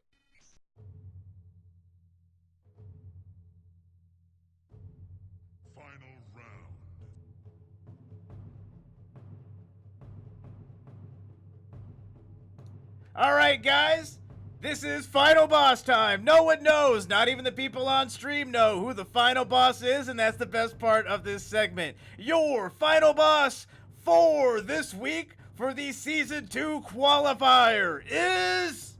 Final round. All right, guys. This is final boss time. No one knows, not even the people on stream know who the final boss is, and that's the best part of this segment. Your final boss for this week for the Season 2 qualifier is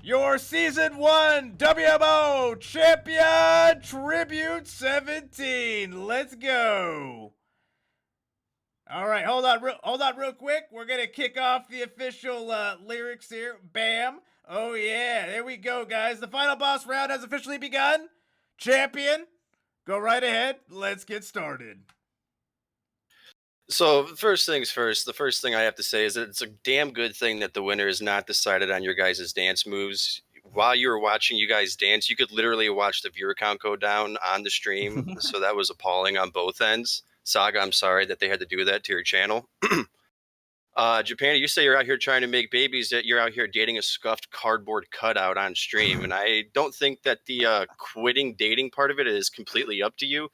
your Season 1 WMO Champion Tribute 17. Let's go. All right, hold on real quick. We're going to kick off the official lyrics here. Bam. Oh, yeah. There we go, guys. The final boss round has officially begun. Champion, go right ahead. Let's get started. So first things first, the first thing I have to say is that it's a damn good thing that the winner is not decided on your guys' dance moves. While you were watching you guys dance, you could literally watch the viewer count go down on the stream. So that was appalling on both ends. Saga, I'm sorry that they had to do that to your channel. Japan, you say you're out here trying to make babies, that you're out here dating a scuffed cardboard cutout on stream. And I don't think that the quitting dating part of it is completely up to you.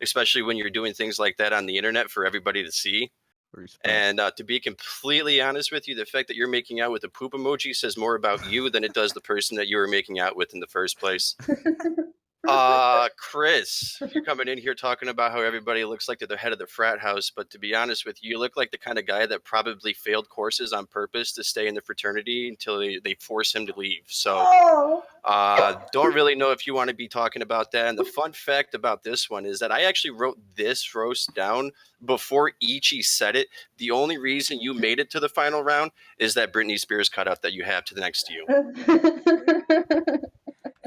especially when you're doing things like that on the internet for everybody to see. Respect. And to be completely honest with you, the fact that you're making out with a poop emoji says more about you than it does the person that you were making out with in the first place. Chris, you're coming in here talking about how everybody looks like they're the head of the frat house, but to be honest with you, you look like the kind of guy that probably failed courses on purpose to stay in the fraternity until they force him to leave. So don't really know if you want to be talking about that. And the fun fact about this one is that I actually wrote this roast down before Ichi said it. The only reason you made it to the final round is that Britney Spears cutout that you have to the next to you.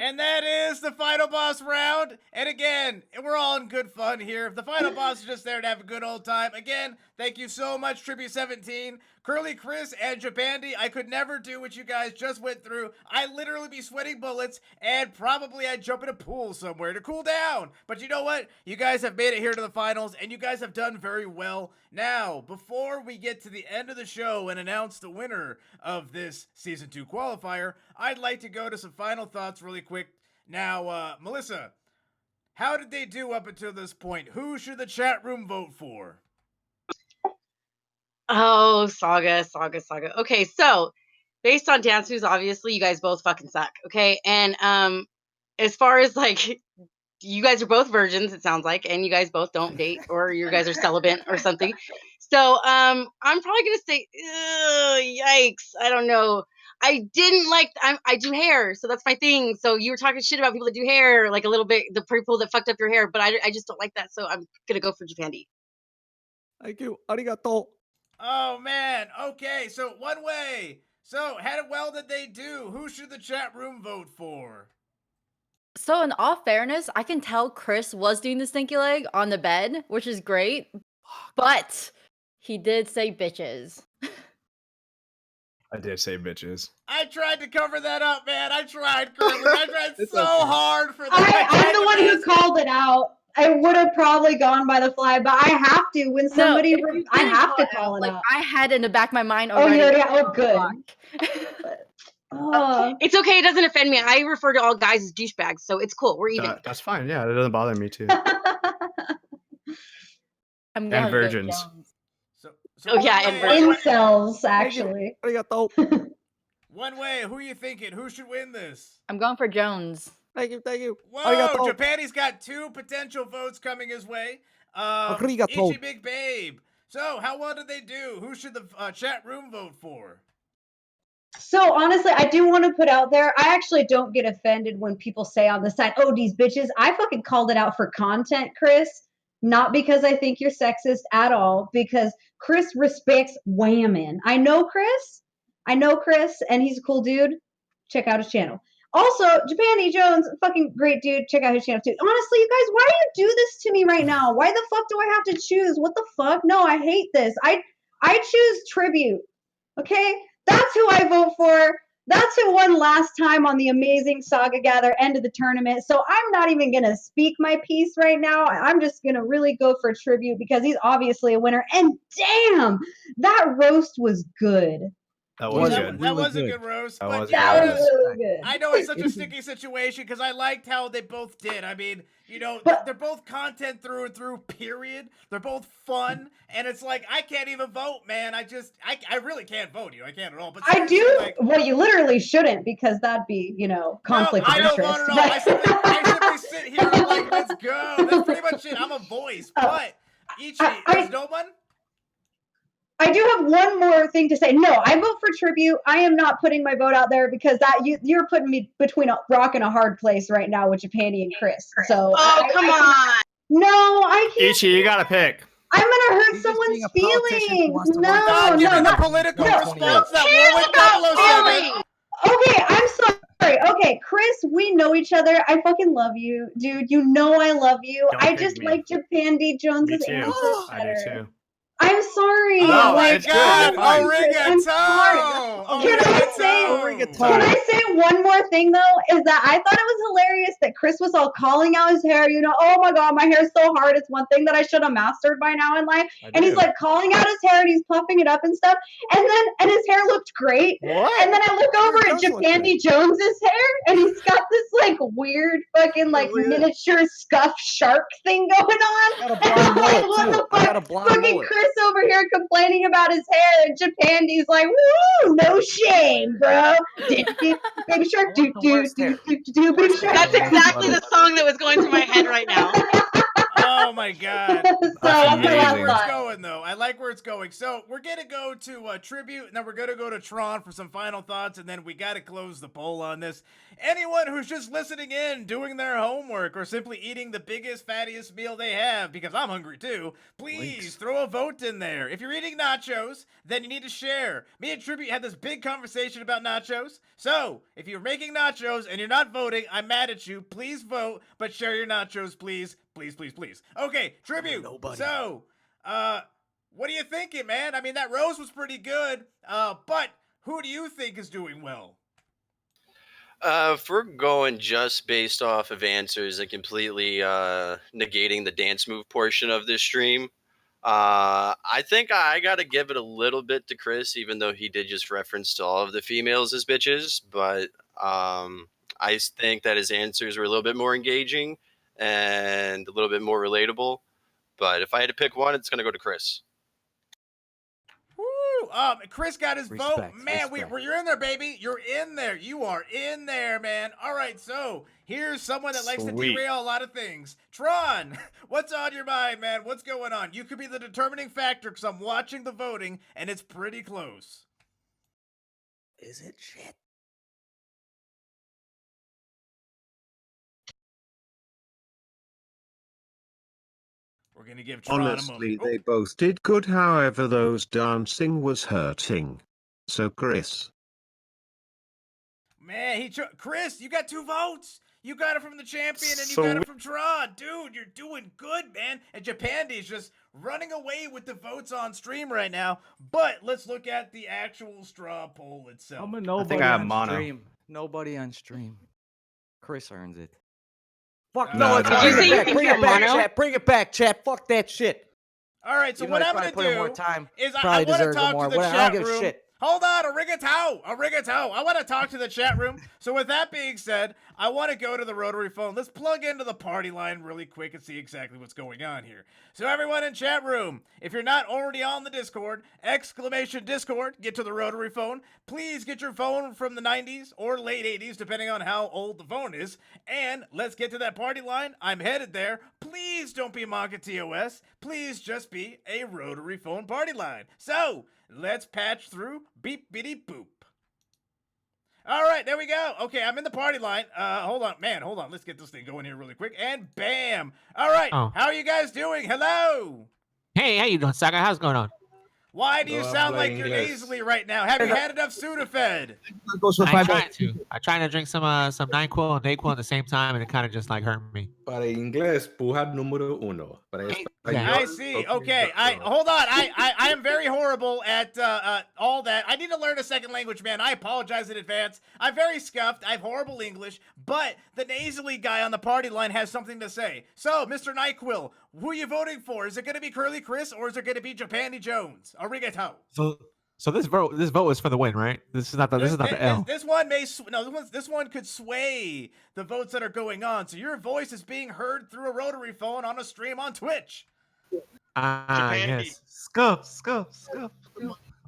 And that is the final boss round. And again, we're all in good fun here. The final boss is just there to have a good old time. Again, thank you so much, Tribute17, Curly Chris, and Japandi. I could never do what you guys just went through. I'd literally be sweating bullets, and probably I'd jump in a pool somewhere to cool down. But you know what? You guys have made it here to the finals, and you guys have done very well. Now, before we get to the end of the show and announce the winner of this Season 2 qualifier, I'd like to go to some final thoughts really quick. Now, Melissa, how did they do up until this point? Who should the chat room vote for? Oh, Saga. Okay, so based on dance moves, obviously you guys both fucking suck. Okay, and as far as like, you guys are both virgins, it sounds like, and you guys both don't date, or you guys are celibate or something. So I'm probably gonna say, yikes. I don't know. I didn't like. I do hair, so that's my thing. So you were talking shit about people that do hair, like a little bit, the people that fucked up your hair, but I just don't like that. So I'm gonna go for Japandi. Thank you. Arigato. Oh, man. Okay, so one way. So, how well did they do? Who should the chat room vote for? So in all fairness, I can tell Chris was doing the stinky leg on the bed, which is great. But he did say bitches. I did say bitches. I tried to cover that up, man. I tried, Curly. I tried so hard for that. I'm the one who called it out. I would have probably gone by the fly, but I have to when somebody. I have to call it out. I had in the back of my mind Oh, already. good. It's okay. It doesn't offend me. I refer to all guys as douchebags, so it's cool. We're even. That's fine. Yeah, it doesn't bother me too. I'm and virgins. So yeah, and virgins. Incels, actually. One way. Who are you thinking? Who should win this? I'm going for Jones. Thank you. Whoa, Japani's got 2 potential votes coming his way. Ichi Big Babe. So, how well did they do? Who should the chat room vote for? So honestly, I do want to put out there, I actually don't get offended when people say on the side, oh, these bitches. I fucking called it out for content, Chris. Not because I think you're sexist at all, because Chris respects women. I know Chris, and he's a cool dude. Check out his channel. Also, Japandi Jones, fucking great dude. Check out his channel too. Honestly, you guys, why do you do this to me right now? Why the fuck do I have to choose? What the fuck? No, I hate this. I choose Tribute. Okay? That's who I vote for. That's who won last time on the amazing Saga Gather end of the tournament. So I'm not even going to speak my piece right now. I'm just going to really go for Tribute because he's obviously a winner. And damn, that roast was good. That was good. That was a good roast. That was really good. I know it's such a sticky situation because I liked how they both did. I mean, you know, they're both content through and through, period. They're both fun. And it's like, I can't even vote, man. I really can't vote you. I can't at all. But I do. Like, well, you literally shouldn't because that'd be, conflict of interest. No. I simply sit here and I'm like, let's go. That's pretty much it. I'm a voice. But, Ichi, there's no one? I do have one more thing to say. No, I vote for Tribute. I am not putting my vote out there because you're putting me between a rock and a hard place right now with Japandi and Chris. So come on. No, I can't. Ichi, you gotta pick. I'm gonna hurt someone's feelings. No, not political response. Okay, I'm sorry. Okay, Chris, we know each other. I fucking love you, dude. You know I love you. I just like Japandi Jones's answer better. I do too. I'm sorry. Oh my it's good, God! it's fine. I'm sorry. Arigato! Can I say one more thing though? Is that I thought it was hilarious that Chris was all calling out his hair. You know, oh my God, my hair's so hard. It's one thing that I should have mastered by now in life. And he's like calling out his hair and he's puffing it up and stuff. And his hair looked great. What? And then I look over at does look Japandi Jones's hair, and he's got this like weird fucking like miniature scuff shark thing going on. I got a blonde mullet too. I got a blonde Fucking mullet. Chris over here complaining about his hair, and Japandi's like, "Woo, no shame, bro." Baby shark, do do do do baby shark. That's exactly the song that was going through my head right now. Oh my God! So I that's what like I where it's thought. going, though. I like where it's going. So we're gonna go to tribute, and then we're gonna go to Tron for some final thoughts, and then we gotta close the poll on this. Anyone who's just listening in, doing their homework, or simply eating the biggest, fattiest meal they have, because I'm hungry too, please throw a vote in there. If you're eating nachos, then you need to share. Me and Tribute had this big conversation about nachos. So if you're making nachos and you're not voting, I'm mad at you. Please vote, but share your nachos, please. Please, please, please. Okay, Tribute. So, what are you thinking, man? I mean, that rose was pretty good, but who do you think is doing well? If we're going just based off of answers and completely negating the dance move portion of this stream, I think I got to give it a little bit to Chris, even though he did just reference to all of the females as bitches. But I think that his answers were a little bit more engaging and a little bit more relatable. But if I had to pick one, it's going to go to Chris. Woo! Chris got his vote. Respect, Man, respect. you're in there, baby. You're in there. You are in there, man. All right, so here's someone that likes to Sweet. derail a lot of things. Tron, what's on your mind, man? What's going on? You could be the determining factor because I'm watching the voting, and it's pretty close. Is it shit? We're going to give Tron a Honestly, moment. they both did good, however, those dancing was hurting. So, Chris. Man, Chris, you got 2 votes. You got it from the champion, and you So got it from Tron. Dude, you're doing good, man. And Japandi's just running away with the votes on stream right now. But let's look at the actual straw poll itself. I'm a I nobody think I have on mono. stream. Nobody on stream. Chris earns it. Fuck No, no, it's it's not. Did you say you bring think it you're back, mono? chat. Bring it back, chat. Fuck that shit. All right, so You what guys I'm probably going put in to more do time. is I Probably want to deserve talk more. to the Whatever, I chat don't give a room. shit. Hold on, arigato. I want to talk to the chat room. So with that being said, I want to go to the rotary phone. Let's plug into the party line really quick and see exactly what's going on here. So everyone in chat room, if you're not already on the Discord, !Discord, get to the rotary phone. Please get your phone from the 90s or late 80s, depending on how old the phone is. And let's get to that party line. I'm headed there. Please don't be Maka TOS. Please just be a rotary phone party line. So let's patch through. Beep, bitty, boop. All right, there we go. Okay, I'm in the party line. Hold on. Let's get this thing going here really quick. And bam. All right, Oh. how are you guys doing? Hello. Hey, how you doing, Saga? How's it going on? Why do you No sound habla like you're inglés. nasally right now? Have you had enough Sudafed? I tried to. I tried to drink some NyQuil and DayQuil at the same time, and it kind of just like hurt me. Para inglés, puja número 1. Para Hey, español, I see. Okay. toque Hold on. I am very horrible at all that. I need to learn a second language, man. I apologize in advance. I'm very scuffed. I have horrible English, but the nasally guy on the party line has something to say. So, Mr. NyQuil, who are you voting for? Is it going to be Curly Chris or is it going to be Japandi Jones? Arigato. So this vote is for the win, right? This is not the L. This one may this one could sway the votes that are going on. So your voice is being heard through a rotary phone on a stream on Twitch. Yes. Scuff.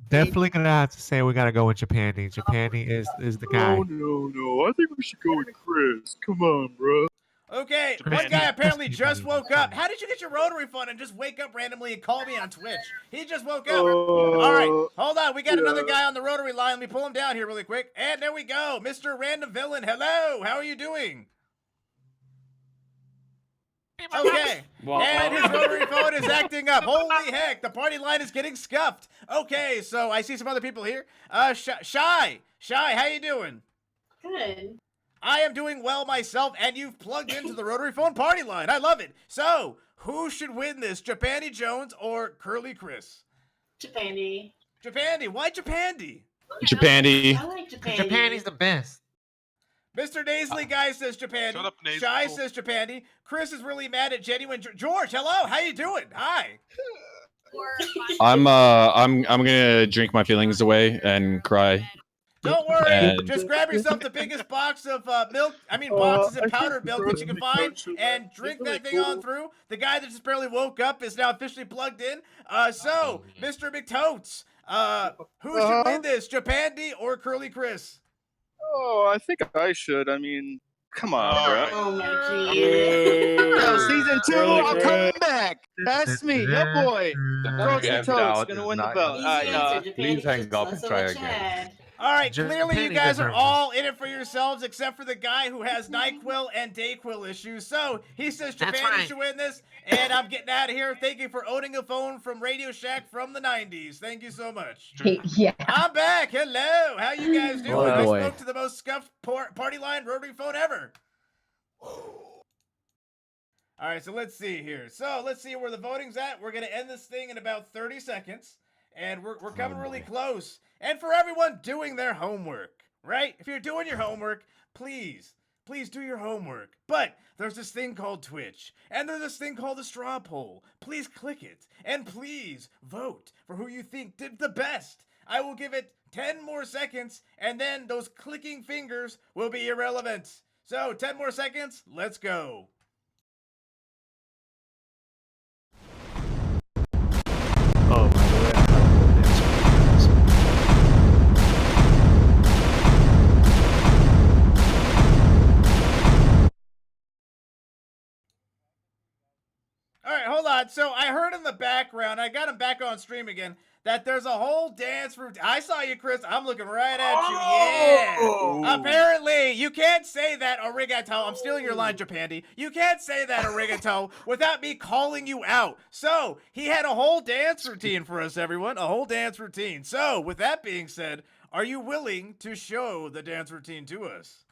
Definitely gonna have to say we gotta go with Japandi. Japandi is the guy. No. I think we should go with Chris. Come on, bro. Okay, one guy apparently just woke up. How did you get your rotary phone and just wake up randomly and call me on Twitch? He just woke up. All right, hold on. We got another guy on the rotary line. Let me pull him down here really quick. And there we go. Mr. Random Villain, hello. How are you doing? Okay. And his rotary phone is acting up. Holy heck, the party line is getting scuffed. Okay, so I see some other people here. Shy, how you doing? Good. I am doing well myself, and you've plugged into the rotary phone party line. I love it. So, who should win this, Japandi Jones or Curly Chris? Japandi. Japandi. Why Japandi? Japandi. I like Japandi. Japandi's the best. Mr. Nasally guy says Japandi. Shut up, Nasally. Shy says Japandi. Chris is really mad at Genuine. George, hello. How you doing? Hi. I'm gonna drink my feelings away and cry. Don't worry. And- Just grab yourself the biggest box of milk. I mean, boxes of powdered milk that you can find, and drink that thing on through. The guy that just barely woke up is now officially plugged in. So, Mr. McTotes, who should win this, Japandi or Curly Chris? Oh, I think I should. I mean, come on, bro. Oh my god. Season 2, I'm coming back. That's me. Yeah, boy. Frozen Toad's gonna win the belt. Easy answer, Please Japandi. hang up and Also try a again. Chad. All right, clearly you Japandi guys are deserves all in it for yourselves, except for the guy who has NyQuil and DayQuil issues. So he says That's Japandi right. should win this, and I'm getting out of here. Thank you for owning a phone from Radio Shack from the 90s. Thank you so much. Yeah. I'm back. Hello. How you guys doing? Oh, I boy. spoke to the most scuffed party line rotary phone ever. All right, so let's see here. So let's see where the voting's at. We're going to end this thing in about 30 seconds, and we're coming really close. And for everyone doing their homework, right? If you're doing your homework, please do your homework. But there's this thing called Twitch, and there's this thing called the straw poll. Please click it, and please vote for who you think did the best. I will give it 10 more seconds, and then those clicking fingers will be irrelevant. So 10 more seconds, let's go. Oh, by the way, I have a dance for you guys. All right, hold on. So I heard in the background, I got him back on stream again, that there's a whole dance routine. I saw you, Chris. I'm looking right at you. Yeah. Apparently, you can't say that, Arigato. I'm stealing your line, Japandi. You can't say that, Arigato, without me calling you out. So he had a whole dance routine for us, everyone. A whole dance routine. So with that being said, are you willing to show the dance routine to us?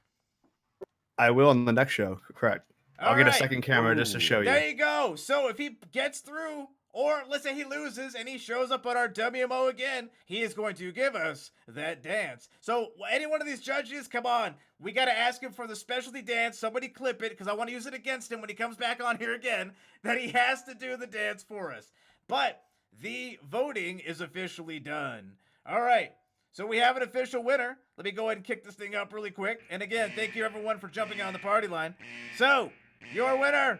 I will on the next show. Correct. I'll get a All right. second camera just to show you. There you go. So if he gets through, or let's say he loses and he shows up on our WMO again, he is going to give us that dance. So any one of these judges, come on. We got to ask him for the specialty dance. Somebody clip it because I want to use it against him when he comes back on here again, that he has to do the dance for us. But the voting is officially done. All right. So we have an official winner. Let me go ahead and kick this thing up really quick. And again, thank you everyone for jumping on the party line. So, your winner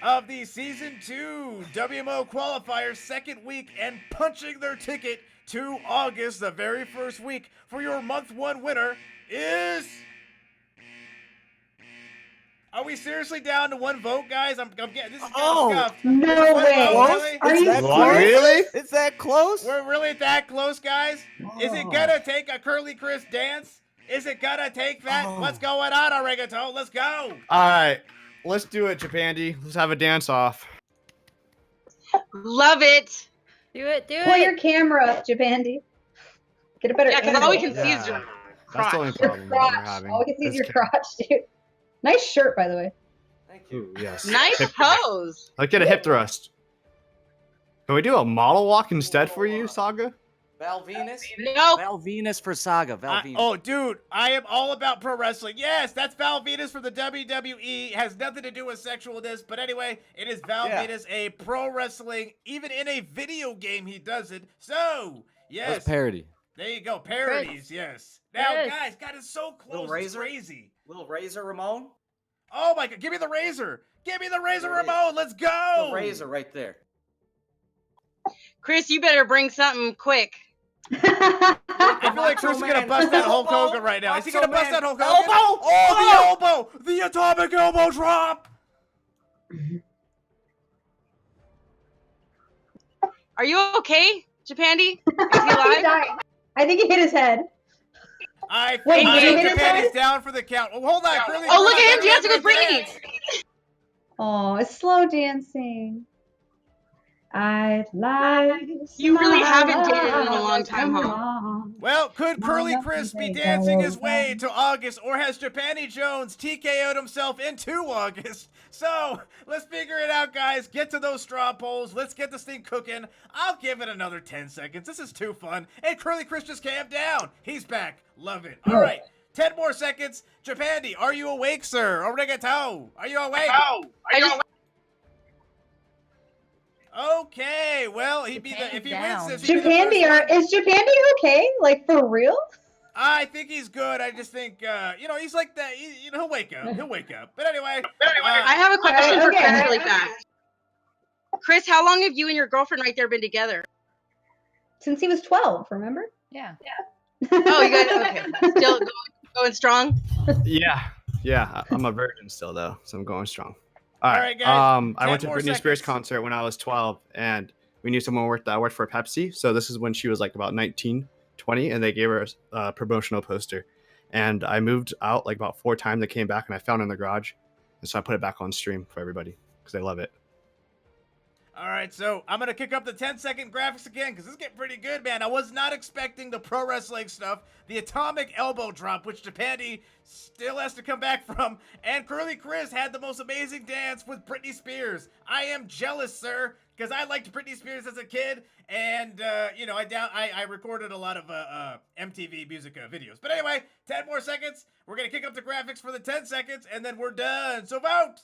of the Season 2 WMO qualifier second week and punching their ticket to August, the very first week, for your month 1 winner is... Are we seriously down to 1 vote, guys? I'm getting this is getting scuffed. No This is 1 way. vote, really? Are you What? Really? It's that close? We're really that close, guys? Is it gonna take a Curly Chris dance? Is it gonna take that? What's going on, Arigato? Let's go! All right. Let's do it, Japandi. Let's have a dance off. Love it. Do it, do Pull it. your camera up, Japandi. Get a better Yeah, because all we angle. can see is your That's the only crotch. Your problem that we're crotch. having. All we can see is This your crotch, dude. Nice shirt, by the way. Thank you. Ooh, yes. Nice Hip- pose. Let's get a hip thrust. Can we do a model walk instead for you, Saga? Val Venus? Nope. Val Venus for Saga. Val Venus. Oh, dude, I am all about pro wrestling. Yes, that's Val Venus from the WWE. Has nothing to do with sexualness, but anyway, it is Val Yeah. Venus, a pro wrestling. Even in a video game, he does it. So, yes. That's parody. There you go, parodies, yes. Now, Chris. guys, God, it's so close. It's razor? crazy. Little Razor Ramon? Oh my God, give me the razor. Give me the razor There it is. remote. Let's go. Little Razor right there. Chris, you better bring something quick. I feel like Chris is gonna bust that Hulk Elbow. Hogan right now. Is he Macho gonna bust Man. that Hulk Hogan? Elbow. Oh, the elbow! The atomic elbow drop! Are you okay, Japandi? Is he He alive? died. I think he hit his head. I Wait, think did he hit his Japan's head? down for the count. Oh, hold on, Curly. Oh, look at him dancing with Brady. Oh, it's slow dancing. I'd like You really haven't dated in a some long time, huh? more. Well, could Not Curly enough Chris be today, dancing his guys. way to August, or has Japani Jones TKO'd himself into August? So, let's figure it out, guys. Get to those straw polls. Let's get this thing cooking. I'll give it another 10 seconds. This is too fun. And Curly Chris just came down. He's back. Love it. All right. 10 more seconds. Japandi, are you awake, sir? Arigato. Are you awake? Okay, well, if he wins this, he'd be the first one. Is Japandi okay? Like, for real? I think he's good. I just think, he's like that. He'll wake up. He'll wake up. But anyway. I have a question for okay. Chris really fast. Chris, how long have you and your girlfriend right there been together? Since he was 12, remember? Yeah. Oh, you guys, okay. Still going strong? Yeah. I'm a virgin still though, so I'm going strong. All right, guys. I went to 10 Britney more Spears seconds. concert when I was 12, and we knew someone that worked for Pepsi. So this is when she was like about 19, 20, and they gave her a promotional poster. And I moved out like about 4 times. I came back and I found it in the garage, and so I put it back on stream for everybody because they love it. All right, so I'm going to kick up the 10-second graphics again because this is getting pretty good, man. I was not expecting the pro wrestling stuff, the atomic elbow drop, which Japandi still has to come back from, and Curly Chris had the most amazing dance with Britney Spears. I am jealous, sir, because I liked Britney Spears as a kid, and, I recorded a lot of MTV music videos. But anyway, 10 more seconds. We're going to kick up the graphics for the 10 seconds, and then we're done. So vote!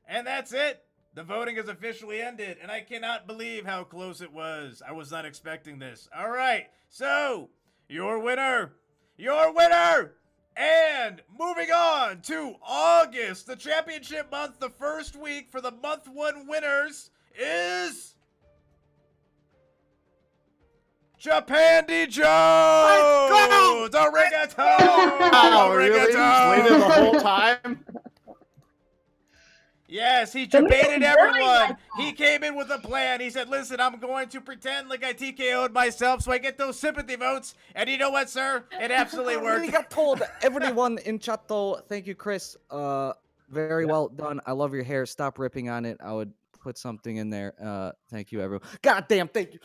And that's it. The voting has officially ended, and I cannot believe how close it was. I was not expecting this. All right, so your winner, and moving on to August, the championship month, the first week for the month 1 winners is Japandi Jones. Arigato. Really? Just waited the whole time? Yes, he Somebody debated was really everyone. like He came in with a plan. He said, listen, I'm going to pretend like I TKO'd myself so I get those sympathy votes. And you know what, sir? It absolutely I really worked. got told. Everyone in chat though, thank you, Chris. Very well done. I love your hair. Stop ripping on it. I would put something in there. Thank you, everyone. God damn, thank you.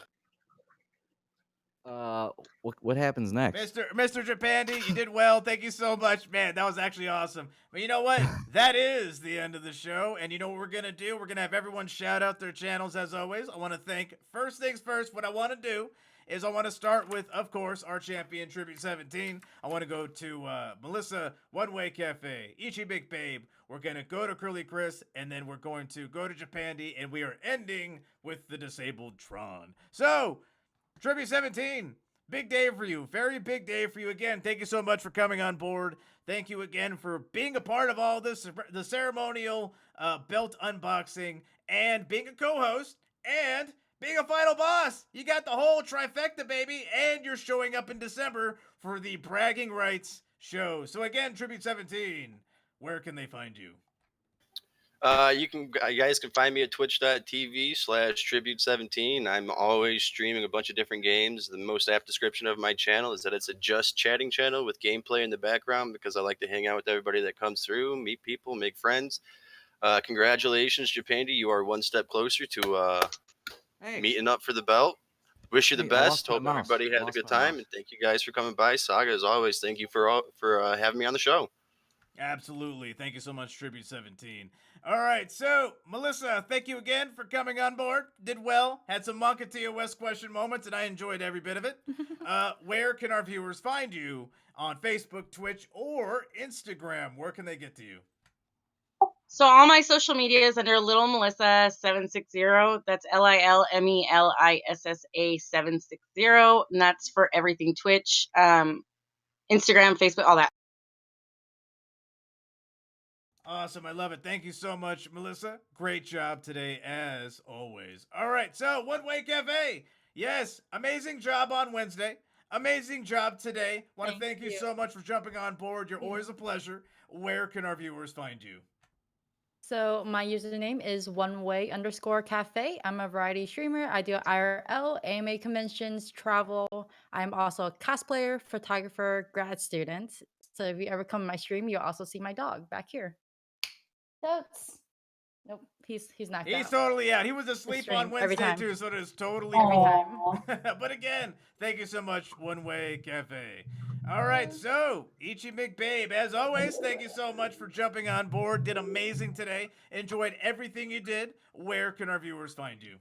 What happens next? Mr. Japandi, you did well. Thank you so much, man. That was actually awesome. But you know what? That is the end of the show. And you know what we're going to do? We're going to have everyone shout out their channels as always. I want to thank, first things first, what I want to do is I want to start with, of course, our champion, Tribute 17. I want to go to Melissa, One Way Cafe, Ichi Big Babe. We're going to go to Curly Chris, and then we're going to go to Japandi, and we are ending with the Disabled Tron. So, Tribute 17, big day for you. Very big day for you. Again, thank you so much for coming on board. Thank you again for being a part of all this, the ceremonial belt unboxing, and being a co-host, and being a final boss. You got the whole trifecta, baby, and you're showing up in December for the Bragging Rights show. So again, Tribute 17, where can they find you? You guys can find me at twitch.tv/tribute17. I'm always streaming a bunch of different games. The most apt description of my channel is that it's a just chatting channel with gameplay in the background because I like to hang out with everybody that comes through, meet people, make friends. Congratulations, Japandi. You are one step closer to meeting up for the belt. Wish you the Hey, I best. lost my Hope mouse. everybody had a Lost good my time. mouse. And thank you guys for coming by. Saga, as always, thank you for having me on the show. Absolutely. Thank you so much, Tribute 17. All right, so, Melissa, thank you again for coming on board. Did well. Had some Monkatia West question moments, and I enjoyed every bit of it. Where can our viewers find you on Facebook, Twitch, or Instagram? Where can they get to you? So all my social media is under Little Melissa 760. That's LILMELISSA 760, and that's for everything Twitch, Instagram, Facebook, all that. Awesome. I love it. Thank you so much, Melissa. Great job today, as always. All right, so One Way Cafe. Yes, amazing job on Wednesday. Amazing job today. Want to thank you so much for jumping on board. You're always a pleasure. Where can our viewers find you? So my username is oneway_cafe. I'm a variety streamer. I do IRL, AMA conventions, travel. I'm also a cosplayer, photographer, grad student. So if you ever come to my stream, you'll also see my dog back here. Totes. Nope, he's knocked He's out. totally out. He was The asleep stream, on every Wednesday time. too, so it is totally Every cool. time. But again, thank you so much, One Way Cafe. All right, so Ichi McBabe, as always, thank you so much for jumping on board. Did amazing today. Enjoyed everything you did. Where can our viewers find you?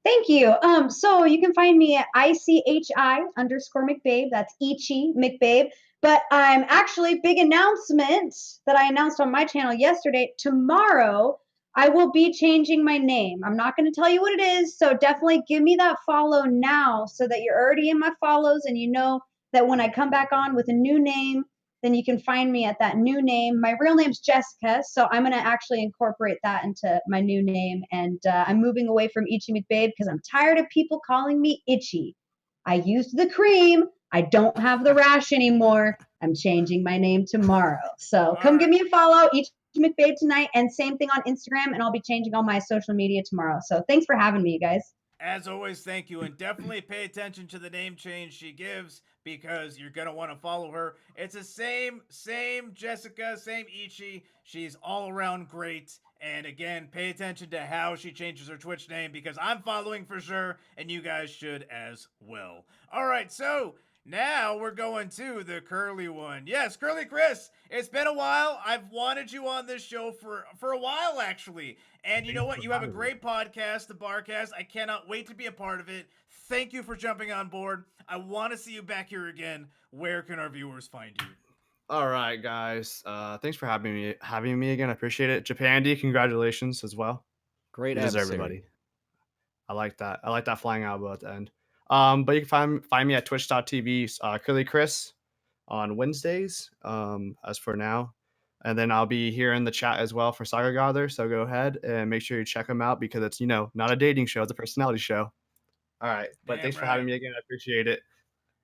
Thank you. So you can find me at ICHI_McBabe. That's Ichi McBabe. But I'm actually, big announcement that I announced on my channel yesterday. Tomorrow, I will be changing my name. I'm not going to tell you what it is. So definitely give me that follow now so that you're already in my follows and you know that when I come back on with a new name, then you can find me at that new name. My real name's Jessica, so I'm going to actually incorporate that into my new name. And I'm moving away from Ichi McBabe because I'm tired of people calling me Itchy. I used the cream. I don't have the rash anymore. I'm changing my name tomorrow. So come give me a follow, Ichi McBabe tonight, and same thing on Instagram, and I'll be changing all my social media tomorrow. So thanks for having me, you guys. As always, thank you, and definitely pay attention to the name change she gives because you're gonna want to follow her. It's the same Jessica, same Ichi. She's all around great. And again, pay attention to how she changes her Twitch name because I'm following for sure, and you guys should as well. All right, so now we're going to the Curly one. Yes, Curly Chris, it's been a while. I've wanted you on this show for a while, actually. And you know what? You have a great podcast, The Barcast. I cannot wait to be a part of it. Thank you for jumping on board. I want to see you back here again. Where can our viewers find you? All right, guys. Thanks for having me again. I appreciate it. Japandi, congratulations as well. Great You deserve it, adversary. buddy. I like that. I like that flying elbow at the end. But you can find me at twitch.tv, Curly Chris on Wednesdays, as for now. And then I'll be here in the chat as well for Saga Gather. So go ahead and make sure you check them out because it's, not a dating show, it's a personality show. All right. But Damn thanks for right. having me again. I appreciate it.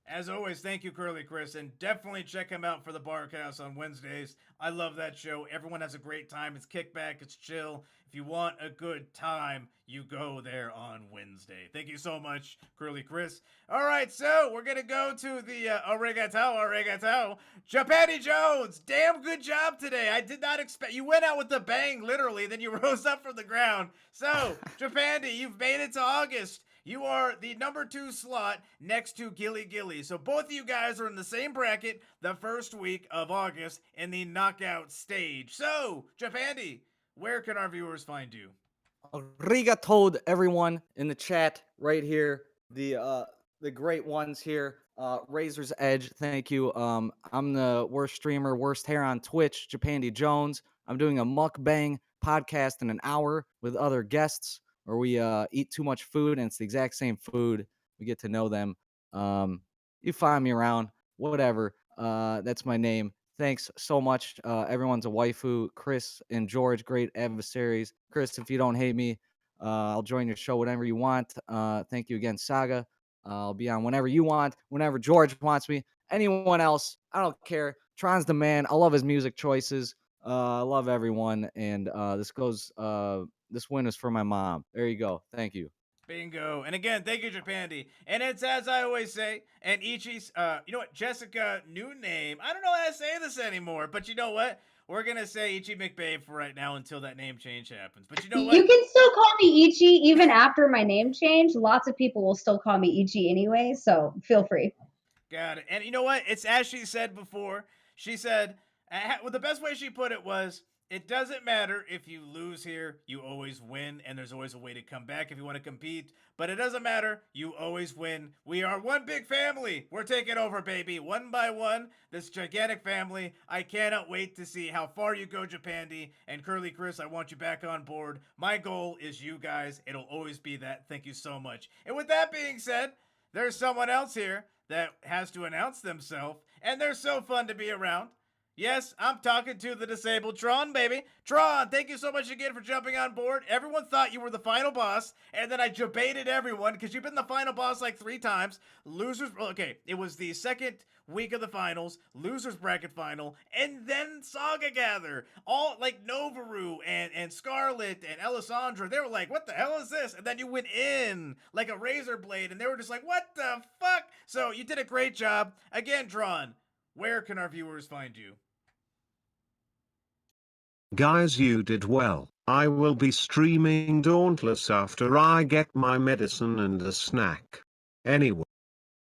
As always, thank you, Curly Chris, and definitely check him out for the Barcast on Wednesdays. I love that show. Everyone has a great time. It's kickback, it's chill. If you want a good time, you go there on Wednesday. Thank you so much, Curly Chris. All right, so we're gonna go to the arigato. Japandi Jones, damn good job today. I did not expect you went out with the bang, literally, then you rose up from the ground. So, Japandi, you've made it to August. You are the number 2 slot next to Gilly Gilly. So both of you guys are in the same bracket the first week of August in the knockout stage. So, Japandi, where can our viewers find you? Arigato to everyone in the chat right here. The great ones here. Razor's Edge, thank you. I'm the worst streamer, worst hair on Twitch, Japandi Jones. I'm doing a mukbang podcast in an hour with other guests where we eat too much food and it's the exact same food. We get to know them. You find me around, whatever. That's my name. Thanks so much. Everyone's a waifu. Chris and George, great adversaries. Chris, if you don't hate me, I'll join your show whenever you want. Thank you again, Saga. I'll be on whenever you want, whenever George wants me. Anyone else, I don't care. Tron's the man. I love his music choices. I love everyone. And this win is for my mom. There you go. Thank you. Bingo. And again, thank you, Japandi. And it's as I always say, and Ichi's, you know what, Jessica, new name. I don't know how to say this anymore, but you know what? We're going to say Ichi McBabe for right now until that name change happens. But you know what? You can still call me Ichi even after my name change. Lots of people will still call me Ichi anyway, so feel free. Got it. And you know what? It's as she said before. She said, well, the best way she put it was, it doesn't matter if you lose here, you always win, and there's always a way to come back if you want to compete. But it doesn't matter, you always win. We are one big family. We're taking over, baby, one by one. This gigantic family. I cannot wait to see how far you go, Japandi. And Curly Chris, I want you back on board. My goal is you guys. It'll always be that. Thank you so much. And with that being said, there's someone else here that has to announce themselves, and they're so fun to be around. Yes, I'm talking to the disabled Tron, baby. Tron, thank you so much again for jumping on board. Everyone thought you were the final boss, and then I debated everyone because you've been the final boss like 3 times. Losers, okay, it was the second week of the finals, losers bracket final, and then Saga Gather. All like Novaru and Scarlet and Alessandra, they were like, what the hell is this? And then you went in like a razor blade, and they were just like, what the fuck? So you did a great job. Again, Tron, where can our viewers find you? Guys, you did well. I will be streaming Dauntless after I get my medicine and a snack. Anyway,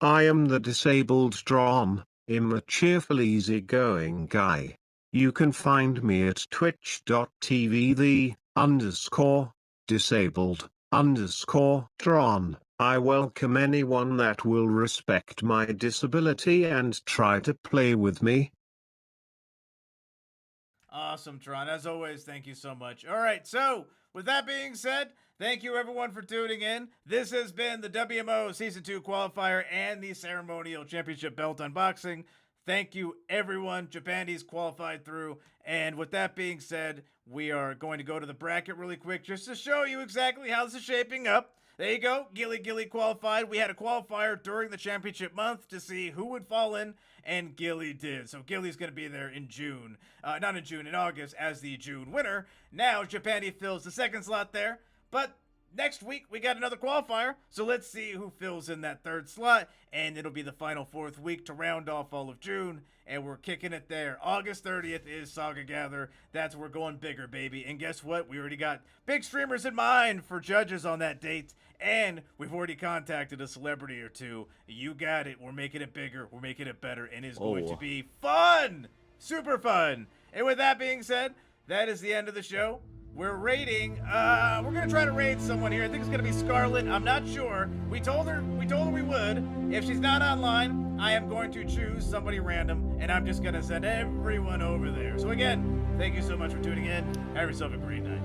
I am the disabled Drom, I'm a cheerful easygoing guy. You can find me at twitch.tv the_disabled_Dron. I welcome anyone that will respect my disability and try to play with me. Awesome, Tron. As always, thank you so much. All right, so with that being said, thank you everyone for tuning in. This has been the WMO Season 2 qualifier and the Ceremonial Championship Belt unboxing. Thank you, everyone. Japanese qualified through. And with that being said, we are going to go to the bracket really quick just to show you exactly how this is shaping up. There you go. Gilly qualified. We had a qualifier during the championship month to see who would fall in, and Gilly did. So Gilly's going to be there in June. Not in June, in August as the June winner. Now Japandi fills the second slot there. But next week we got another qualifier. So let's see who fills in that third slot. And it'll be the final 4th week to round off all of June. And we're kicking it there. August 30th is Saga Gather. That's where we're going bigger, baby. And guess what? We already got big streamers in mind for judges on that date. And we've already contacted a celebrity or two. You got it. We're making it bigger. We're making it better. And it's going to be fun. Super fun. And with that being said, that is the end of the show. We're rating, we're gonna try to raid someone here. I think it's gonna be Scarlet. I'm not sure. We told her we would. If she's not online, I am going to choose somebody random, and I'm just gonna send everyone over there. So again, thank you so much for tuning in. Have yourself a great night.